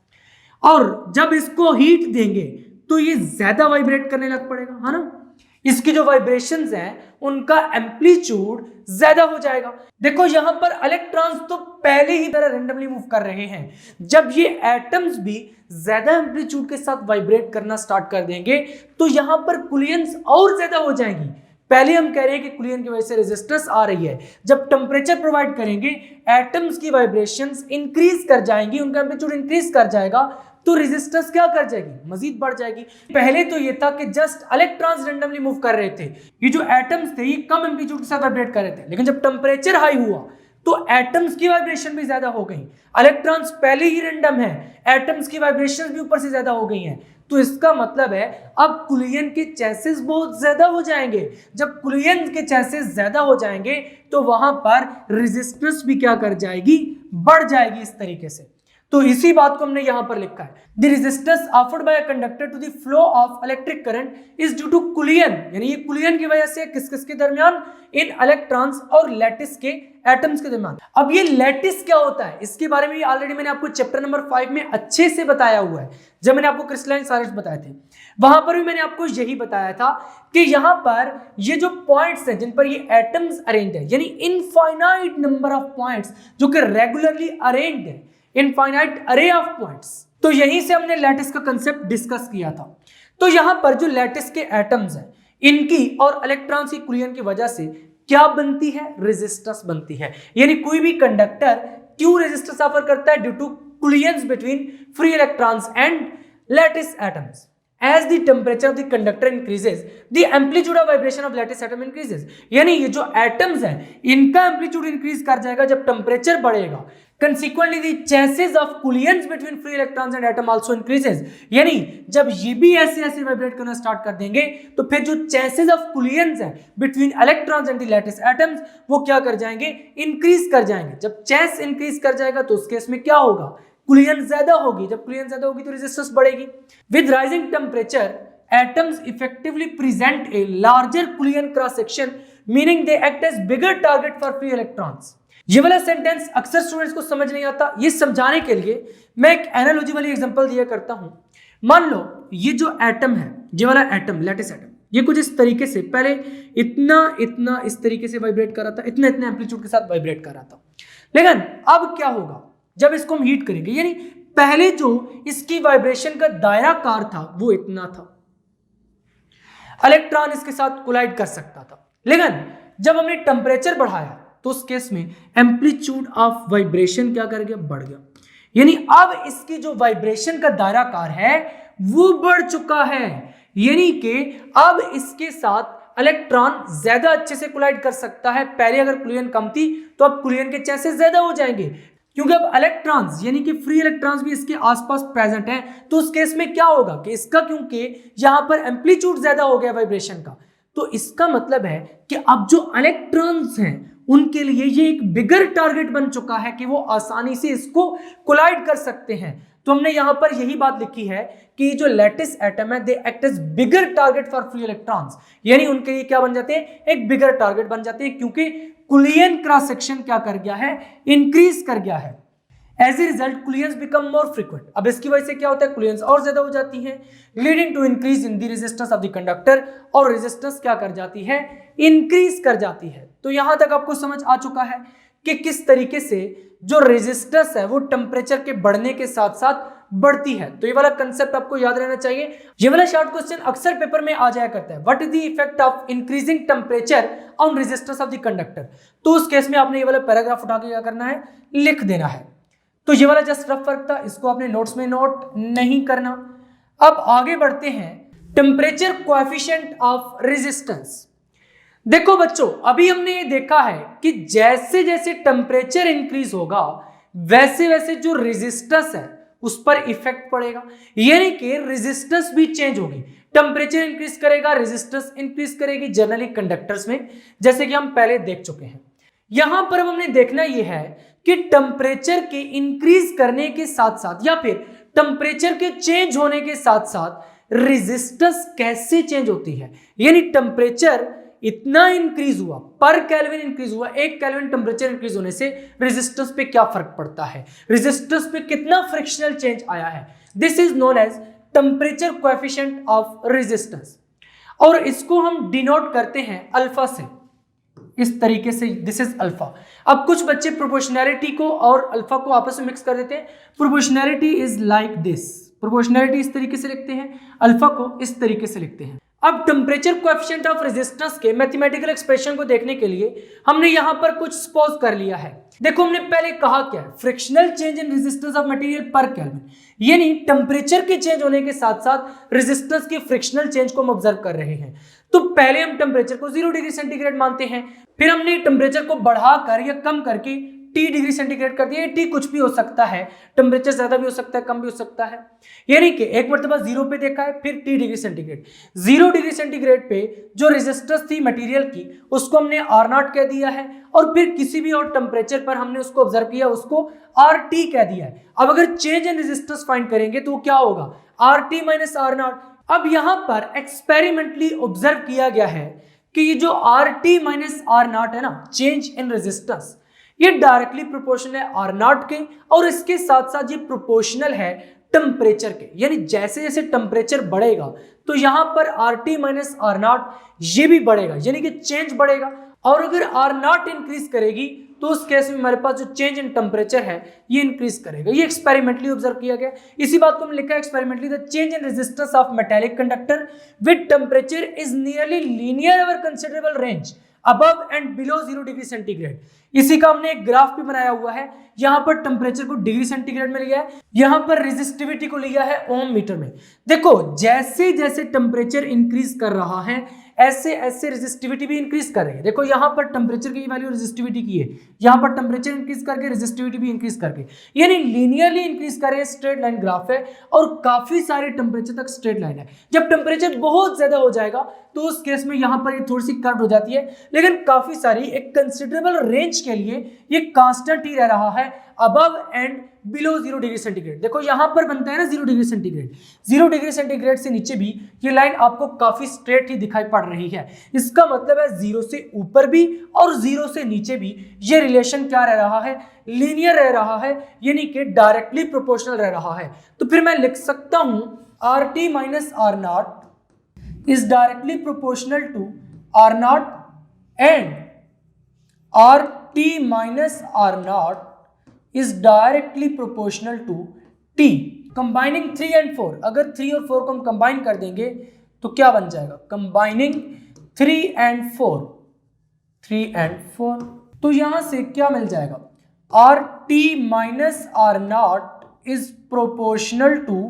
और जब इसको हीट देंगे तो ये ज्यादा वाइब्रेट करने लग पड़ेगा, है ना, इसकी जो वाइब्रेशंस हैं उनका एम्पलीट्यूड ज्यादा हो जाएगा। देखो यहां पर इलेक्ट्रॉन्स तो पहले ही तरह रेंडमली मूव कर रहे हैं, जब ये एटम्स भी ज्यादा एम्पलीट्यूड के साथ वाइब्रेट करना स्टार्ट कर देंगे तो यहां पर कुलियंस और ज्यादा हो जाएंगी। पहले हम कह रहे हैं कि कुलियन की वजह से रेजिस्टेंस आ रही है, जब टेम्परेचर प्रोवाइड करेंगे एटम्स की वाइब्रेशंस इंक्रीज कर जाएंगी, उनका एम्पलीट्यूड इंक्रीज कर जाएगा, तो रेजिस्टेंस क्या कर जाएगी, मजीद बढ़ जाएगी। पहले तो ये था कि जस्ट इलेक्ट्रॉन्स रेंडमली मूव कर रहे थे, ये जो एटम्स थे ये कम एम्पलीट्यूड के साथ वाइब्रेट कर रहे थे, लेकिन जब टेम्परेचर हाई हुआ तो एटम्स की वाइब्रेशन भी ज्यादा हो गई। इलेक्ट्रॉन्स पहले ही रेंडम है, एटम्स की वाइब्रेशन भी ऊपर से ज्यादा हो गई हैं, तो इसका मतलब है अब कुलियन के चांसेस बहुत ज्यादा हो जाएंगे। जब कुलियन के चांसेस ज्यादा हो जाएंगे तो वहां पर रेजिस्टेंस भी क्या कर जाएगी, बढ़ जाएगी इस तरीके से। तो इसी बात को हमने यहां पर लिखा है, the resistance offered by a conductor to the flow of electric current is due to collision, यानी ये कुलियन की वजह से किस किस के दरमियान, इन इलेक्ट्रॉन्स और लैटिस के एटम्स के दरमियान। अब ये लैटिस क्या होता है, इसके बारे में ऑलरेडी मैंने आपको चैप्टर नंबर 5 में अच्छे से बताया हुआ है। जब मैंने आपको क्रिस्टलाइन सॉलिड्स बताए थे वहां पर भी मैंने आपको यही बताया था कि यहां पर ये जो पॉइंट्स हैं जिन पर ये एटम्स अरेंज्ड है, यानी इनफाइनाइट नंबर ऑफ पॉइंट्स जो कि रेगुलरली अरेंज्ड है, इनफाइनाइट अरे ऑफ पॉइंट्स, तो यहीं से हमने लैटिस का कंसेप्ट डिस्कस किया था। तो यहां पर जो लैटिस के एटम्स हैं इनकी और इलेक्ट्रॉन्स की कुलियन की वजह से क्या बनती है, रेजिस्टेंस बनती है। यानी कोई भी कंडक्टर क्यों रेजिस्टेंस ऑफर करता है, due to collisions between free electrons and lattice atoms. As the temperature of the conductor increases, the amplitude of vibration of lattice atom increases. यानी ये जो एटम्स हैं इनका एम्पलीट्यूड इंक्रीज कर जाएगा जब टेम्परेचर बढ़ेगा। Consequently, the chances of collisions between free electrons and atom also increases. यानी जब ये भी ऐसे ऐसे वाइब्रेट करना स्टार्ट कर देंगे तो फिर जो chances of collisions है between electrons and the lattice atoms वो क्या कर जाएंगे, इंक्रीज कर जाएंगे। जब chance इंक्रीज कर जाएगा तो उस केस में क्या होगा, कुलियन ज्यादा होगी। जब कुलियन ज्यादा होगी तो रेजिस्टेंस बढ़ेगी। With rising temperature atoms effectively present a larger collision cross section, meaning they act as bigger target for free electrons. ये वाला सेंटेंस अक्सर स्टूडेंट्स को समझ नहीं आता। ये समझाने के लिए मैं एक एनालॉजी वाली एग्जांपल दिया करता हूं। मान लो ये जो एटम है, ये वाला एटम, लैटिस एटम, ये कुछ इस तरीके से पहले इतना इस तरीके से वाइब्रेट कर रहा था, इतने एम्पलीट्यूड के साथ वाइब्रेट कर रहा था। लेकिन अब क्या होगा जब इसको हम हीट करेंगे, यानी पहले जो इसकी वाइब्रेशन का दायराकार था वो इतना था, इलेक्ट्रॉन इसके साथ कोलाइड कर सकता था। लेकिन जब हमने टेम्परेचर बढ़ाया तो उस केस में एम्पलीट्यूड ऑफ वाइब्रेशन क्या कर गया, बढ़ गया। यानी अब इसकी जो वाइब्रेशन का दायराकार है वो बढ़ चुका है, यानी कि अब इसके साथ इलेक्ट्रॉन ज्यादा अच्छे से कोलाइड कर सकता है। पहले अगर कुलियन कम थी तो अब कुलियन के चांसेस ज्यादा हो जाएंगे, क्योंकि अब इलेक्ट्रॉन्स यानी कि फ्री इलेक्ट्रॉन्स भी इसके आसपास प्रेजेंट हैं। तो उस केस में क्या होगा कि इसका, क्योंकि यहां पर एम्पलीट्यूड ज्यादा हो गया वाइब्रेशन का, तो इसका मतलब है कि अब जो इलेक्ट्रॉन्स हैं उनके लिए ये एक बिगर टारगेट बन चुका है कि वो आसानी से इसको कोलाइड कर सकते हैं। तो हमने यहां पर यही बात लिखी है कि जो लैटिस एटम है they act as bigger target for free electrons, यानी उनके लिए क्या बन जाते हैं, एक बिगर टारगेट बन जाते हैं, क्योंकि कुलियन क्रॉस सेक्शन क्या कर गया है, इंक्रीज कर गया है। As a result collisions become more frequent. अब इसकी वजह से क्या होता है, कुलियंस और ज्यादा हो जाती हैं, leading to increase in the resistance of the conductor, और रेजिस्टेंस क्या कर जाती है, इंक्रीज कर जाती है। तो यहां तक आपको समझ आ चुका है कि किस तरीके से जो रेजिस्टेंस है वो टेम्परेचर के बढ़ने के साथ साथ बढ़ती है। तो ये वाला कंसेप्ट आपको याद रहना चाहिए। ये वाला शॉर्ट क्वेश्चन अक्सर पेपर में आ जाया करता है, what is the effect of increasing temperature on resistance of the conductor. तो उस केस में आपने ये वाला पैराग्राफ उठा के क्या करना है, लिख देना है। तो ये वाला जस्ट रफ वर्क था, इसको आपने नोट्स में नोट नहीं करना। अब आगे बढ़ते हैं, टेम्परेचर कोएफिशिएंट ऑफ रेजिस्टेंस। देखो बच्चों, अभी हमने ये देखा है कि जैसे जैसे टेम्परेचर इंक्रीज होगा वैसे वैसे जो रेजिस्टेंस है उस पर इफेक्ट पड़ेगा, यानी कि रेजिस्टेंस भी चेंज होगी। टेम्परेचर इंक्रीज करेगा, रेजिस्टेंस इंक्रीज करेगी जनरली कंडक्टर्स में, जैसे कि हम पहले देख चुके हैं। यहां पर हमने देखना यह है कि टेम्परेचर के इंक्रीज करने के साथ साथ या फिर टेम्परेचर के चेंज होने के साथ साथ रेजिस्टेंस कैसे चेंज होती है। यानी टेम्परेचर इतना इंक्रीज हुआ, पर केल्विन इंक्रीज हुआ, 1 केल्विन टेम्परेचर इंक्रीज होने से रेजिस्टेंस पे क्या फर्क पड़ता है, रेजिस्टेंस पे कितना फ्रिक्शनल चेंज आया है। This is known as temperature coefficient of resistance, और इसको हम डिनोट करते हैं अल्फा से, इस तरीके से, दिस इज अल्फा। अब कुछ बच्चे प्रोपोर्शनैलिटी को और अल्फा को आपस में मिक्स कर देते हैं। Proportionality is like this, proportionality इस तरीके से लिखते हैं, अल्फा को इस तरीके से लिखते हैं। अब टेम्परेचर कोएफिशिएंट ऑफ रेजिस्टेंस के मैथमेटिकल एक्सप्रेशन को देखने के लिए हमने यहां पर कुछ सपोज कर लिया है। देखो हमने पहले कहा क्या है, frictional change in resistance of material per kelvin, यानी टेम्परेचर के चेंज होने के साथ साथ रेजिस्टेंस के फ्रिक्शनल चेंज को हम ऑब्जर्व कर रहे हैं। तो पहले हम टेम्परेचर को 0 डिग्री सेंटीग्रेड मानते हैं, फिर हमने टेम्परेचर को बढ़ाकर या कम करके T डिग्री सेंटीग्रेड कर दिया। T कुछ भी हो सकता है, टेम्परेचर ज्यादा भी हो सकता है, कम भी हो सकता है। यानी कि एक मरतबा 0 पे देखा है, फिर T degree centigrade. 0 degree centigrade पे जो रेजिस्टेंस थी मटेरियल की उसको हमने R0 कह दिया है, और फिर किसी भी और टेम्परेचर पर हमने उसको ऑब्जर्व किया, उसको RT कह दिया है। अब अगर चेंज इन रेजिस्टेंस फाइंड करेंगे तो क्या होगा, RT माइनस R0। अब यहां पर एक्सपेरिमेंटली ऑब्जर्व किया गया है कि ये जो RT माइनस R0 है ना, चेंज इन रेजिस्टेंस, ये डायरेक्टली प्रोपोर्शनल है R0 के, और इसके साथ साथ ये प्रोपोर्शनल है टेम्परेचर के। यानी जैसे जैसे टेम्परेचर बढ़ेगा तो यहां पर RT माइनस R0 ये भी बढ़ेगा, यानी कि चेंज बढ़ेगा। और अगर R0 इंक्रीज करेगी तो उस केस में हमारे पास जो चेंज इन टेम्परेचर है ये इंक्रीज करेगा। ये एक्सपेरिमेंटली ऑब्जर्व किया गया। इसी बात को हमने लिखा है experimentally, the change in resistance of metallic conductor with temperature is nearly linear over considerable range above and below 0 degree centigrade. इसी का हमने एक ग्राफ भी बनाया हुआ है। यहां पर टेम्परेचर को डिग्री सेंटीग्रेड में लिया है, यहां पर रेजिस्टिविटी को लिया है ओम मीटर में। देखो जैसे जैसे टेम्परेचर इंक्रीज कर रहा है ऐसे ऐसे रेजिस्टिविटी भी इंक्रीज कर रही है। देखो यहां पर टेम्परेचर की वैल्यू रेजिस्टिविटी की है, यहां पर टेम्परेचर इंक्रीज करके रेजिस्टिविटी भी इंक्रीज करके, यानी लीनियरली इंक्रीज कर रहे हैं। स्ट्रेट लाइन ग्राफ है और काफी सारे टेम्परेचर तक स्ट्रेट लाइन है। जब टेम्परेचर बहुत ज्यादा हो जाएगा तो उस केस में यहां पर ये थोड़ी सी कर्व हो जाती है, लेकिन काफी सारी एक कंसिडरेबल रेंज के लिए ये कांस्टेंट ही रह रहा है above and below 0 degree centigrade. देखो यहां पर बनता है ना 0 डिग्री सेंटीग्रेड, 0 डिग्री सेंटीग्रेड से नीचे भी ये लाइन आपको काफी स्ट्रेट ही दिखाई पड़ रही है। इसका मतलब है 0 से ऊपर भी और 0 से नीचे भी ये रिलेशन क्या रह रहा है, लीनियर रह रहा है, यानी कि डायरेक्टली प्रोपोर्शनल रह रहा है। तो फिर मैं लिख सकता हूं RT minus R0 is directly proportional to R0 and RT minus R0 is directly proportional to T। Combining 3 and 4, अगर 3 और 4 को हम कंबाइन कर देंगे तो क्या बन जाएगा, कंबाइनिंग 3 and 4, तो यहां से क्या मिल जाएगा, RT minus R0 is proportional to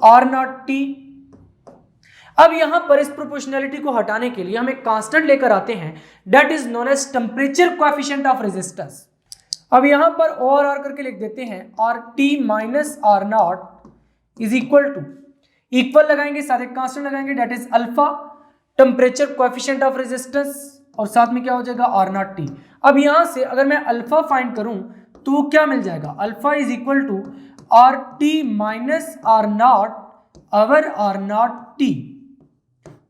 R0T। अब यहां पर इस प्रोपोर्शनैलिटी को हटाने के लिए हम एक कांस्टेंट लेकर आते हैं, that is known as temperature coefficient of resistance. अब यहां पर और आर करके लिख देते हैं RT minus R0 is equal to, equal लगाएंगे साथ एक कांस्टेंट लगाएंगे that is alpha temperature coefficient of resistance, और साथ में क्या हो जाएगा R0T। अब यहां से अगर मैं अल्फा फाइंड करूं तो क्या मिल जाएगा, alpha is equal to RT minus R0 over R0T।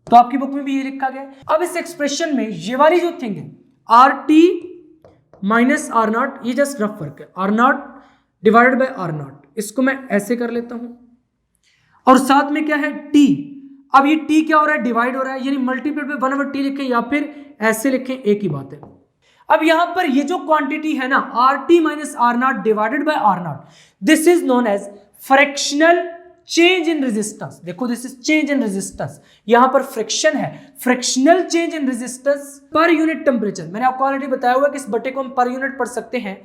तो आपकी बुक में भी ये लिखा गया है। अब इस एक्सप्रेशन में ये वाली जो थिंग है RT माइनस R0, ये जस्ट रफ फर्क है, R0 डिवाइडेड बाय R0, इसको मैं ऐसे कर लेता हूं, और साथ में क्या है T। अब ये T क्या हो रहा है, डिवाइड हो रहा है, यानी मल्टीप्लाई बाय 1 ओवर T लिखें या फिर ऐसे लिखें, एक ही बात है। अब यहां पर ये जो क्वांटिटी है ना RT minus R0 divided by R0, this is known as fractional change in resistance. देखो this is change in resistance, यहां पर फ्रिक्शन है, frictional change in resistance per unit temperature. मैंने आपको ऑलरेडी बताया हुआ कि इस बटे को हम पर यूनिट पढ़ सकते हैं।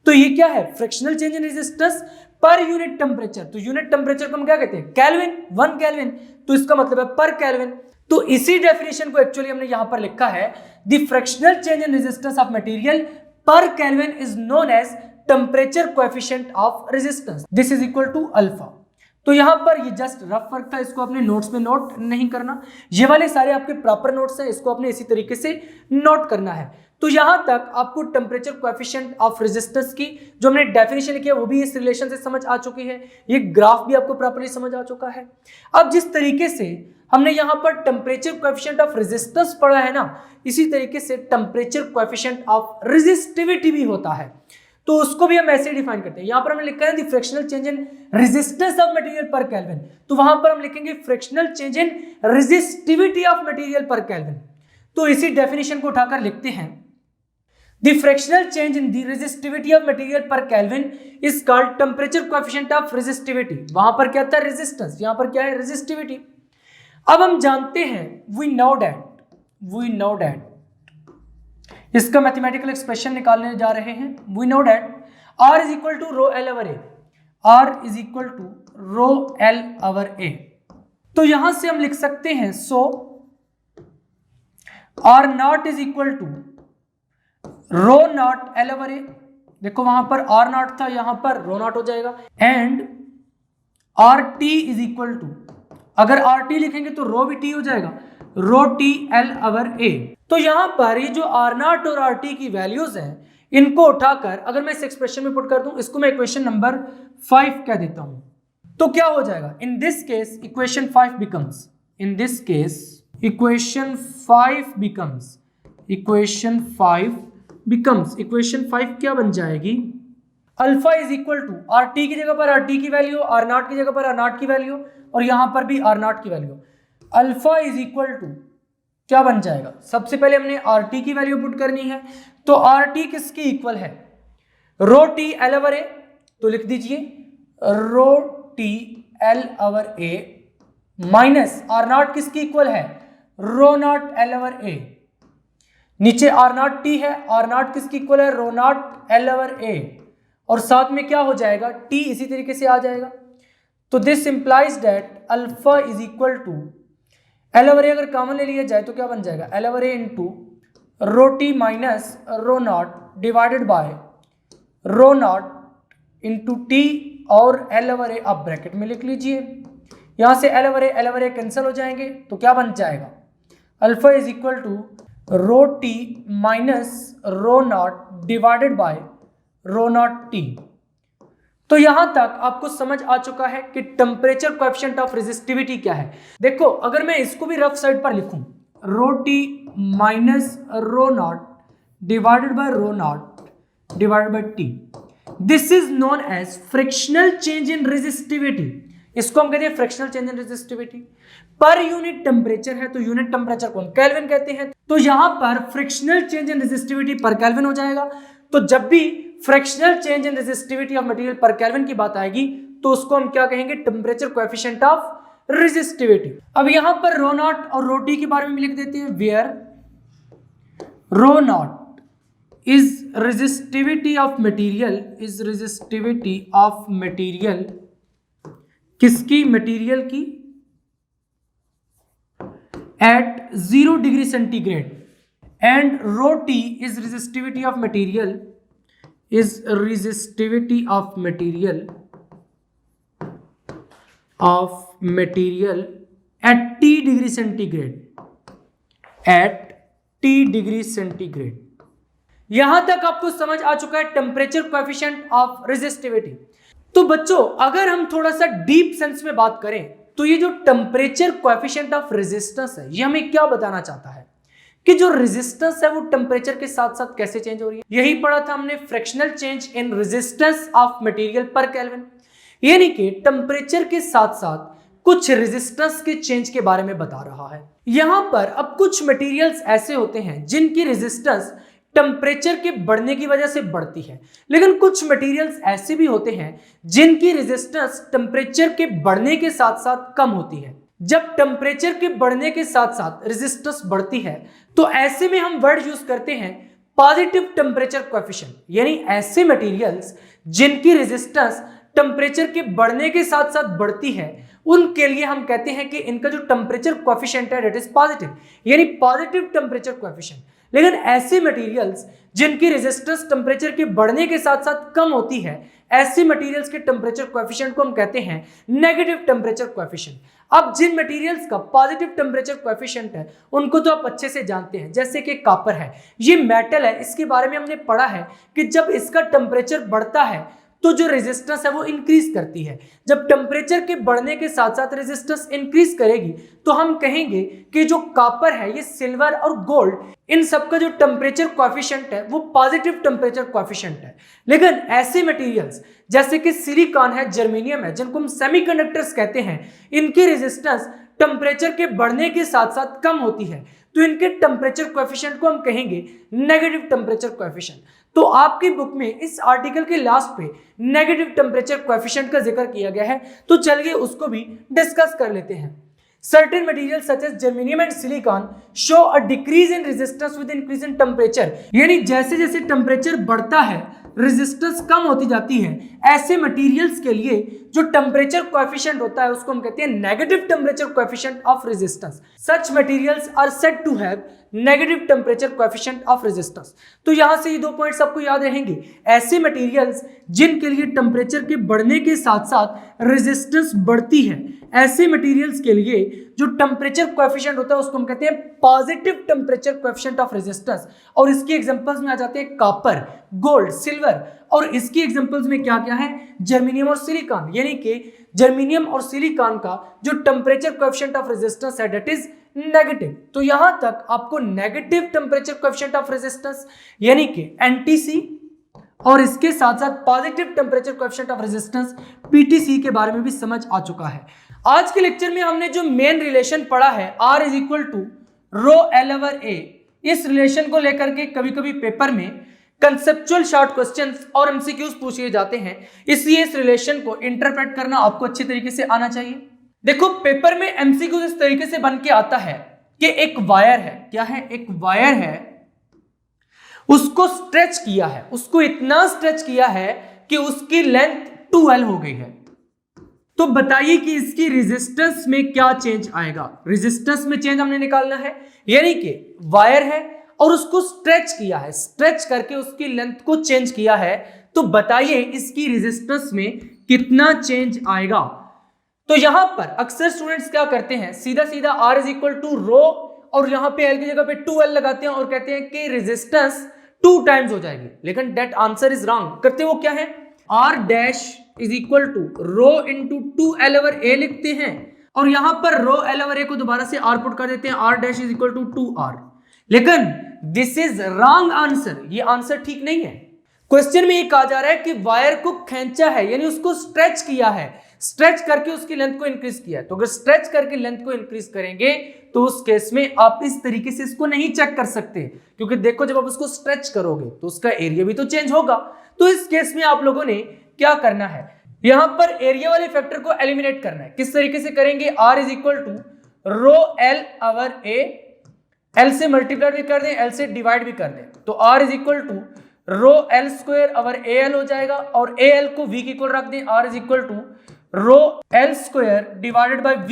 तो ये क्या है, frictional change in resistance per unit temperature. तो यूनिट टेम्परेचर को हम क्या कहते हैं, केल्विन, 1 केल्विन, तो इसका मतलब है पर केल्विन। तो इसी डेफिनेशन को एक्चुअली हमने यहां पर लिखा है, the fractional change in resistance of material per kelvin is known as temperature coefficient of resistance, this is equal to alpha. तो यहां पर ये जस्ट रफ वर्क था, इसको अपने नोट्स में नोट नहीं करना, ये वाले सारे आपके प्रॉपर नोट्स हैं, इसको अपने इसी तरीके से नोट करना है। तो यहां तक आपको टेम्परेचर कोएफिशिएंट ऑफ रेजिस्टेंस की जो हमने डेफिनेशन लिखी है वो भी इस रिलेशन से समझ आ चुकी है, ये ग्राफ भी आपको प्रॉपर्ली समझ आ चुका है। अब जिस तरीके से हमने यहां पर टेम्परेचर कोएफिशिएंट ऑफ रेजिस्टेंस पढ़ा है ना, इसी तरीके से टेम्परेचर कोएफिशिएंट ऑफ रेजिस्टिविटी भी होता है, तो उसको भी हम ऐसे डिफाइन करते हैं। यहां पर हमने लिखा है the fractional change in resistance of material per kelvin, तो वहां पर हम लिखेंगे frictional change in resistivity of material per kelvin. तो इसी डेफिनेशन को उठाकर लिखते हैं, the fractional change in the resistivity of material per kelvin is called temperature coefficient of resistivity. वहां पर क्या था, रेजिस्टेंस, यहां पर क्या है, रेजिस्टिविटी। अब हम जानते हैं, वी नो दैट इसका मैथमेटिकल एक्सप्रेशन निकालने जा रहे हैं। We know that R is equal to rho L over A, R is equal to rho L over A. तो यहां से हम लिख सकते हैं, so R naught is equal to rho naught L over A, देखो वहां पर आर नॉट था, यहां पर रो नॉट हो जाएगा, and R T is equal to, अगर आर टी लिखेंगे तो रो भी टी हो जाएगा, rho T L over A. तो यहां पर ये जो आर नॉट और आर टी की वैल्यूज हैं, इनको उठाकर अगर मैं इस एक्सप्रेशन में पुट कर दूं, इसको मैं इक्वेशन नंबर 5 कह देता हूं, तो क्या हो जाएगा? In this case equation 5 becomes, in this case equation 5 becomes, equation 5 क्या बन जाएगी? Alpha is equal to R T की जगह पर आर टी की वैल्यू, आर नॉट की जगह पर आर नॉट की वैल्यू, और यहां पर भी आर नॉट की value. Alpha is equal to क्या बन जाएगा? सबसे पहले हमने आर टी की वैल्यू पुट करनी है, तो आर टी किसकी इक्वल है? Rho T L over A, तो लिख दीजिए rho T L over A minus R naught किसकी इक्वल है? Rho naught L over A. नीचे आर नॉट टी है, आर नॉट किसकी इक्वल है? रो नॉट एल ओवर ए, और साथ में क्या हो जाएगा? टी इसी तरीके से आ जाएगा। तो this implies that alpha is equal to L over A, अगर कॉमन ले लिया जाए तो क्या बन जाएगा? L over A into rho T minus rho naught divided by rho naught into T, और एल ओवर ए आप ब्रैकेट में लिख लीजिए। यहां से एल ओवर ए कैंसिल हो जाएंगे, तो क्या बन जाएगा? Alpha is equal to rho T minus rho naught divided by rho naught T. तो यहां तक आपको समझ आ चुका है कि टेम्परेचर कोएफिशिएंट ऑफ रेजिस्टिविटी क्या है। देखो अगर मैं इसको भी रफ साइड पर लिखूं, rho T minus rho naught divided by rho naught divided by T, this is known as fractional change in resistivity. इसको हम कहते हैं fractional change in resistivity. Per unit temperature है, तो यूनिट टेम्परेचर को हम केल्विन कहते हैं, तो यहां पर फ्रिक्शनल चेंज इन रेजिस्टिविटी पर केल्विन हो जाएगा। तो जब भी frictional change in resistivity of material per kelvin की बात आएगी, तो उसको हम क्या कहेंगे? Temperature coefficient of resistivity. अब यहां पर रो नॉट और रो टी के बारे में लिख देते हैं, where rho naught is resistivity of material, is resistivity of material, किसकी? मटेरियल की, at 0 degree centigrade, and rho T is resistivity of material, is resistivity of material at T degree centigrade, at T degree centigrade। यहां तक आपको समझ आ चुका है temperature coefficient of resistivity. तो बच्चों अगर हम थोड़ा सा डीप सेंस में बात करें, तो ये जो टेम्परेचर कोएफिशिएंट ऑफ रेजिस्टेंस है, ये हमें क्या बताना चाहता है कि जो रेजिस्टेंस है वो टेम्परेचर के साथ साथ कैसे चेंज हो रही है। यही पढ़ा था हमने, fractional change in resistance of material per kelvin, यानी कि टेम्परेचर के साथ साथ कुछ रेजिस्टेंस के चेंज के बारे में बता रहा है। यहां पर अब कुछ मटेरियल्स ऐसे होते हैं जिनकी रेजिस्टेंस टेम्परेचर के बढ़ने की वजह से बढ़ती है, लेकिन कुछ मटेरियल्स ऐसे भी होते हैं जिनकी रेजिस्टेंस टेम्परेचर के बढ़ने के साथ साथ कम होती है। जब टेम्परेचर के बढ़ने के साथ साथ रेजिस्टेंस बढ़ती है, तो ऐसे में हम वर्ड यूज करते हैं पॉजिटिव टेम्परेचर कोएफिशिएंट, यानी ऐसे मटेरियल्स जिनकी रेजिस्टेंस टेम्परेचर के बढ़ने के साथ साथ बढ़ती है, उनके लिए हम कहते हैं कि इनका जो टेम्परेचर कोएफिशिएंट है दैट इज पॉजिटिव, यानी पॉजिटिव टेम्परेचर कोएफिशिएंट। लेकिन ऐसे मटेरियल्स जिनकी रेजिस्टेंस टेम्परेचर के बढ़ने के साथ साथ कम होती है, ऐसे मटेरियल्स के टेम्परेचर कोएफिशिएंट को हम कहते हैं नेगेटिव टेम्परेचर कोएफिशिएंट। अब जिन मटेरियल्स का पॉजिटिव टेम्परेचर कोएफिशिएंट है उनको तो आप अच्छे से जानते हैं, जैसे कि कॉपर है, ये मेटल है, इसके बारे में हमने पढ़ा है कि जब इसका टेम्परेचर बढ़ता है तो जो रेजिस्टेंस है वो इंक्रीज करती है। जब टेम्परेचर के बढ़ने के साथ साथ रेजिस्टेंस इंक्रीज करेगी तो हम कहेंगे कि जो कॉपर है, ये सिल्वर और गोल्ड, इन सब का जो टेम्परेचर कोएफिशिएंट है वो पॉजिटिव टेम्परेचर कोएफिशिएंट है। लेकिन ऐसे मटेरियल्स जैसे कि सिलिकॉन है, जर्मेनियम है, जिनको हम सेमीकंडक्टर्स कहते हैं, इनकी रेजिस्टेंस टेम्परेचर के बढ़ने के साथ साथ कम होती है, तो इनके टेम्परेचर कोएफिशिएंट को हम कहेंगे नेगेटिव टेम्परेचर कोएफिशिएंट। तो आपकी बुक में इस आर्टिकल के लास्ट पे नेगेटिव टेम्परेचर कोएफिशिएंट का जिक्र किया गया है, तो चलिए उसको भी डिस्कस कर लेते हैं। Certain materials such as germanium and silicon show a decrease in resistance with increase in temperature, यानी जैसे जैसे टेम्परेचर बढ़ता है रेजिस्टेंस कम होती जाती है। ऐसे मटेरियल्स के लिए जो टेम्परेचर कोएफिशिएंट होता है उसको हम कहते हैं negative temperature coefficient of resistance. Such materials are said to have negative temperature coefficient of resistance. तो यहां से ये 2 पॉइंट्स आपको याद रहेंगे। ऐसे मटेरियल्स जिनके लिए टेम्परेचर के बढ़ने के साथ साथ रेजिस्टेंस बढ़ती है, ऐसे मटेरियल्स के लिए जो टेम्परेचर कोएफिशिएंट होता है उसको हम कहते हैं positive temperature coefficient of resistance. और इसके एग्जांपल्स में आ जाते हैं कॉपर, गोल्ड, सिल्वर, और इसकी एग्जांपल्स में क्या क्या है, जर्मेनियम और सिलिकॉन। यानी कि जर्मेनियम और सिलिकॉन का जो टेम्परेचर कोएफिशिएंट ऑफ रेजिस्टेंस है दैट इज नेगेटिव। तो यहां तक आपको negative temperature coefficient of resistance यानी कि एनटीसी और इसके साथ साथ positive temperature coefficient of resistance PTC के बारे में भी समझ आ चुका है। आज के लेक्चर में हमने जो मेन रिलेशन पढ़ा है R is equal to rho L over A, इस रिलेशन को लेकर के कभी कभी पेपर में कंसेप्चुअल शॉर्ट क्वेश्चंस और एमसीक्यूज पूछे जाते हैं, इसलिए इस रिलेशन को इंटरप्रेट करना आपको अच्छे तरीके से आना चाहिए। देखो पेपर में एमसीक्यूज इस तरीके से बन के आता है कि एक वायर है, क्या है, एक वायर है, उसको स्ट्रेच किया है, उसको इतना स्ट्रेच किया है कि उसकी लेंथ 2L हो गई है। तो बताइए कि इसकी रेजिस्टेंस में क्या चेंज आएगा। रेजिस्टेंस में चेंज हमने निकालना है, यानी कि वायर है और उसको स्ट्रेच किया है, स्ट्रेच करके उसकी लेंथ को चेंज किया है, तो बताइए इसकी रेजिस्टेंस में कितना चेंज आएगा। तो यहां पर अक्सर स्टूडेंट्स क्या करते हैं, सीधा सीधा R इज इक्वल टू रो और यहां पे L की जगह पे 2L लगाते हैं और कहते हैं कि रेजिस्टेंस 2 टाइम्स हो जाएगी, लेकिन दैट आंसर इज रॉन्ग। करते वो क्या है, R dash is equal to rho into 2L over A लिखते हैं और यहां पर रो L ओवर A को दोबारा से R पुट कर देते हैं, R dash is equal to 2R। लेकिन दिस इज रॉन्ग आंसर, ये आंसर ठीक नहीं है। क्वेश्चन में ये कहा जा रहा है कि वायर को खींचा है, यानी उसको स्ट्रेच किया है, स्ट्रेच करके उसकी लेंथ को इंक्रीज किया है। तो अगर स्ट्रेच करके लेंथ को इंक्रीज करेंगे तो उस केस में आप इस तरीके से इसको नहीं चेक कर सकते, क्योंकि देखो जब आप उसको स्ट्रेच करोगे तो उसका एरिया भी तो चेंज होगा। तो इस केस में आप लोगों ने क्या करना है, यहां पर एरिया वाले फैक्टर को एलिमिनेट करना है। किस तरीके से करेंगे, R is equal to rho L over A, L से मल्टीप्लाई भी कर दें, L से डिवाइड भी कर दें, तो R is equal to rho L square over AL हो जाएगा और AL को V के इक्वल रख दें, R is equal to rho L square divided by V।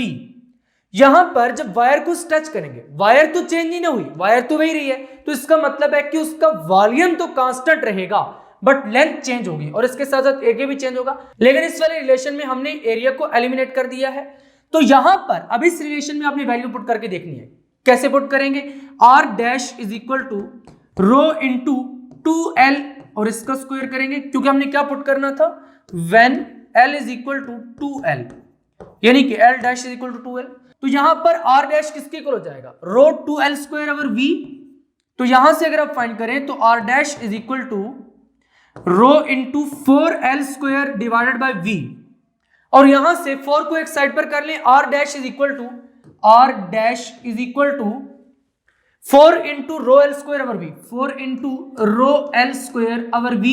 यहां पर जब वायर को स्ट्रेच करेंगे, वायर तो चेंज ही ना हुई, वायर तो वही रही है, तो इसका मतलब है कि उसका वॉल्यूम तो कांस्टेंट रहेगा बट लेंथ चेंज होगी और इसके साथ साथ एरिया भी चेंज होगा। लेकिन इस वाले रिलेशन में हमने एरिया को एलिमिनेट कर दिया है। तो यहां पर अब इस रिलेशन में आपने वैल्यू पुट करके देखनी है। कैसे पुट करेंगे, R dash is equal to rho into 2L और इसका स्क्वायर करेंगे, क्योंकि हमने क्या पुट करना था, when L is equal to 2L, यानी कि L dash is equal to 2L। तो यहां पर R डैश किसके इक्वल हो जाएगा, रो 2L स्क्वायर ओवर V। तो यहां से अगर आप फाइंड करें तो R dash is equal to rho into 4L square divided by V, और यहां से 4 को एक साइड पर कर लें, R dash is equal to 4 into rho L square over V, 4 into rho L square over V।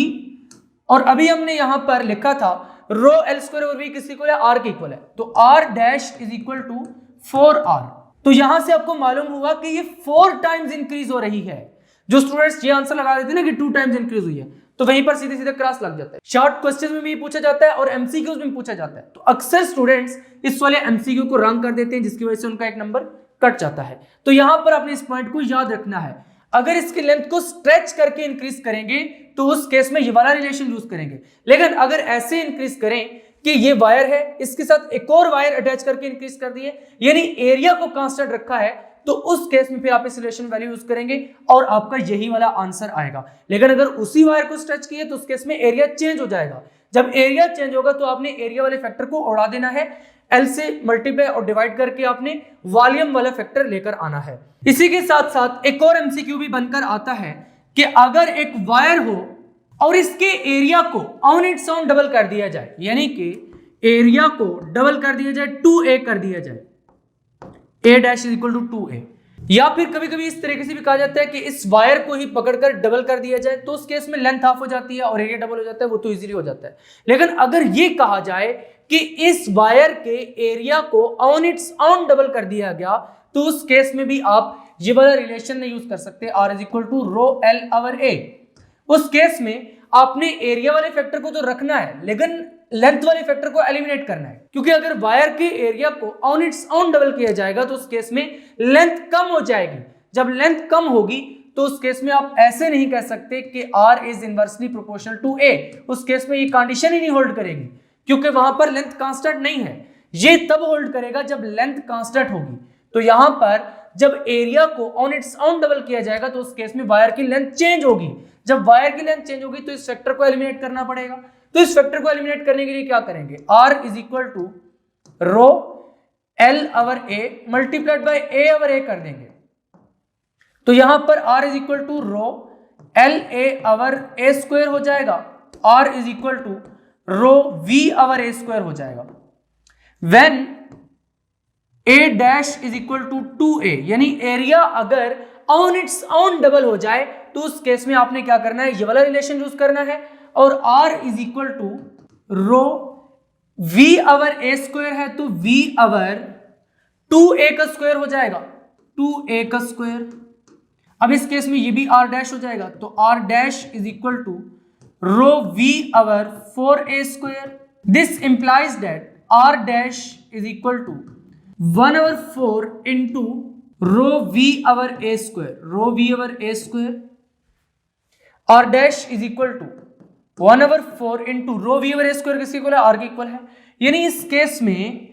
और अभी हमने यहां पर लिखा था rho L square over V किसके इक्वल है, R के इक्वल है, तो R dash is equal to 4R। तो यहां से आपको मालूम हुआ कि ये 4 टाइम्स इंक्रीज हो रही है। जो स्टूडेंट्स ये आंसर लगा देते हैं ना कि 2 टाइम्स इंक्रीज हुई है, तो वहीं पर सीधे सीधे क्रॉस लग जाता है। शॉर्ट क्वेश्चन में भी पूछा जाता है और एमसीक्यूज में पूछा जाता है, तो अक्सर स्टूडेंट्स इस वाले एमसीक्यू को रंग कर देते हैं, जिसकी वजह से उनका एक नंबर कट जाता है। तो यहां पर आपने इस पॉइंट को याद रखना है, अगर इसकी लेंथ को स्ट्रेच करके इंक्रीज करेंगे तो उस केस में ये वाला रिलेशन यूज करेंगे। लेकिन अगर ऐसे इंक्रीज करें कि ये वायर है, इसके साथ एक और वायर अटैच करके इंक्रीज कर दिए, यानी एरिया को कांस्टेंट रखा है, तो उस केस में फिर आप इस रिलेशन वैल्यू यूज करेंगे और आपका यही वाला आंसर आएगा। लेकिन अगर उसी वायर को स्ट्रेच किए तो उस केस में एरिया चेंज हो जाएगा। जब एरिया चेंज होगा तो आपने एरिया वाले फैक्टर को उड़ा देना है, L से मल्टीप्लाई और डिवाइड करके आपने वॉल्यूम वाला फैक्टर लेकर आना है। इसी के साथ साथ एक और एमसीक्यू भी बनकर आता है कि अगर एक वायर हो और इसके एरिया को ऑन इट्स ओन डबल कर दिया जाए, यानी कि एरिया को डबल कर दिया जाए, 2A कर दिया जाए, A dash is equal to 2A, या फिर कभी कभी इस तरीके से भी कहा जाता है कि इस वायर को ही पकड़कर डबल कर दिया जाए, तो उस केस में लेंथ हाफ हो जाती है और एरिया डबल हो जाता है, वो तो इजीली हो जाता है। लेकिन अगर ये कहा जाए कि इस वायर के एरिया को ऑन इट्स ऑन डबल कर दिया गया, तो उस केस में भी आप ये वाला रिलेशन नहीं यूज कर सकते, R is equal to rho L over A। उस केस में आपने एरिया वाले फैक्टर को तो रखना है, लेकिन लेंथ वाले फैक्टर को एलिमिनेट करना है, क्योंकि अगर वायर के एरिया को ऑन इट्स ऑन डबल किया जाएगा तो उस केस में लेंथ कम हो जाएगी, जब लेंथ कम होगी तो उस केस में आप ऐसे नहीं कह सकते कि R is inversely proportional to A। उस केस में ये कंडीशन ही नहीं होल्ड करेगी, क्योंकि वहां पर लेंथ कांस्टेंट नहीं है। ये तब होल्ड करेगा जब लेंथ कांस्टेंट होगी। तो यहां पर जब एरिया को ऑन इट्स ओन डबल किया जाएगा तो उस केस में वायर की लेंथ चेंज होगी। जब वायर की लेंथ चेंज होगी तो इस फैक्टर को एलिमिनेट करना पड़ेगा। तो इस फैक्टर को एलिमिनेट करने के लिए क्या करेंगे, R is equal to rho L over A multiplied by A over A कर देंगे। तो यहां पर R is equal to rho L A over A square हो जाएगा, R is equal to rho V over A square हो जाएगा। When A dash is equal to 2A, यानी एरिया अगर ऑन इट्स ऑन डबल हो जाए तो उस केस में आपने क्या करना है, ये वाला रिलेशन यूज करना है। और R is equal to rho V over A square है तो V ओवर 2A का स्क्वायर हो जाएगा, 2A का स्क्वायर। अब इस केस में ये भी R डैश हो जाएगा तो R dash is equal to rho V over 4A square. This implies that R dash is equal to 1 over 4 into rho V over A square, rho V over A square. R dash is equal to 1 over 4 into rho V over A square किसके equal है, R के equal है। यानी इस case में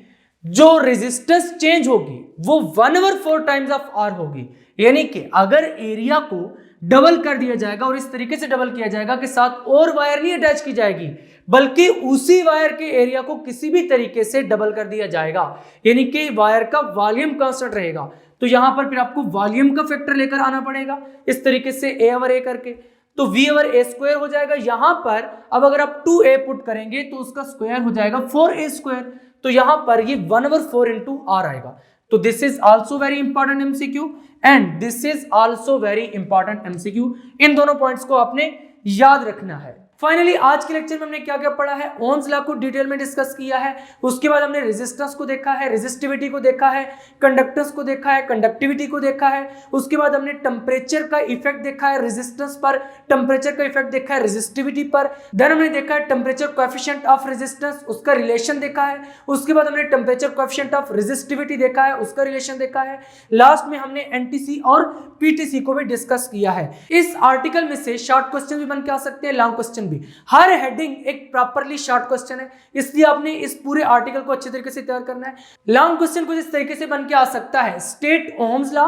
जो resistance change होगी वो 1 ओवर 4 टाइम्स ऑफ R होगी। यानी कि अगर एरिया को डबल कर दिया जाएगा और इस तरीके से डबल किया जाएगा कि साथ और वायर नहीं अटैच की जाएगी, बल्कि उसी वायर के एरिया को किसी भी तरीके से डबल कर दिया जाएगा, यानी कि वायर का वॉल्यूम कांस्टेंट रहेगा। तो यहां पर फिर आपको वॉल्यूम का फैक्टर लेकर आना पड़ेगा इस तरीके से A ओवर A करके, तो V ओवर A स्क्वायर हो जाएगा। यहां पर अब अगर आप 2A पुट करेंगे तो उसका स्क्वायर हो जाएगा 4A स्क्वायर। तो यहां पर ये 1 ओवर 4 इंटू R आएगा। तो this is also very important MCQ and this is also very important MCQ. इन दोनों पॉइंट्स को आपने याद रखना है। फाइनली आज के लेक्चर में हमने क्या क्या पढ़ा है, ओम्स लॉ को डिटेल में डिस्कस किया है, उसके बाद हमने रेजिस्टेंस को देखा है, रेजिस्टिविटी को देखा है, कंडक्टेंस को देखा है, कंडक्टिविटी को देखा है, उसके बाद हमने टेम्परेचर का इफेक्ट देखा है रेजिस्टेंस पर, टेम्परेचर का इफेक्ट देखा है रेजिस्टिविटी पर, देन हमने देखा है टेम्परेचर कोएफिशिएंट ऑफ रेजिस्टेंस, उसका रिलेशन देखा है, उसके बाद हमने टेम्परेचर कोएफिशिएंट ऑफ रेजिस्टिविटी देखा है, उसका रिलेशन देखा है, लास्ट में हमने एनटीसी और पीटीसी को भी डिस्कस किया है। इस आर्टिकल में से शॉर्ट क्वेश्चन भी बन के आ सकते हैं, लॉन्ग क्वेश्चन भी। हर हेडिंग एक प्रॉपरली शॉर्ट क्वेश्चन है, इसलिए आपने इस पूरे आर्टिकल को अच्छे तरीके से तैयार करना है। लॉन्ग क्वेश्चन कुछ इस तरीके से बन के आ सकता है, state Ohm's law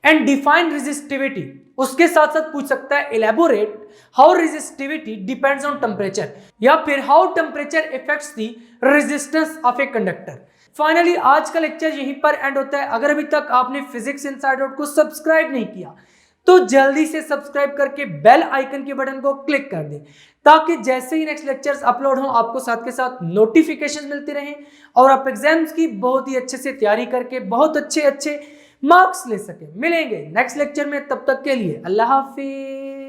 and define resistivity. उसके साथ साथ पूछ सकता है elaborate how resistivity depends on temperature, या फिर how temperature effects the resistance of a conductor. Finally आज का लेक्चर यहीं पर एंड होता है। अगर अभी तक आपने फिजिक्स इनसाइड को सब्सक्राइब नहीं किया तो जल्दी से सब्सक्राइब करके बेल आइकन के बटन को क्लिक कर दें, ताकि जैसे ही नेक्स्ट लेक्चर्स अपलोड हो आपको साथ के साथ नोटिफिकेशन मिलते रहें और आप एग्जाम्स की बहुत ही अच्छे से तैयारी करके बहुत अच्छे मार्क्स ले सकें। मिलेंगे नेक्स्ट लेक्चर में, तब तक के लिए अल्लाह हाफिज।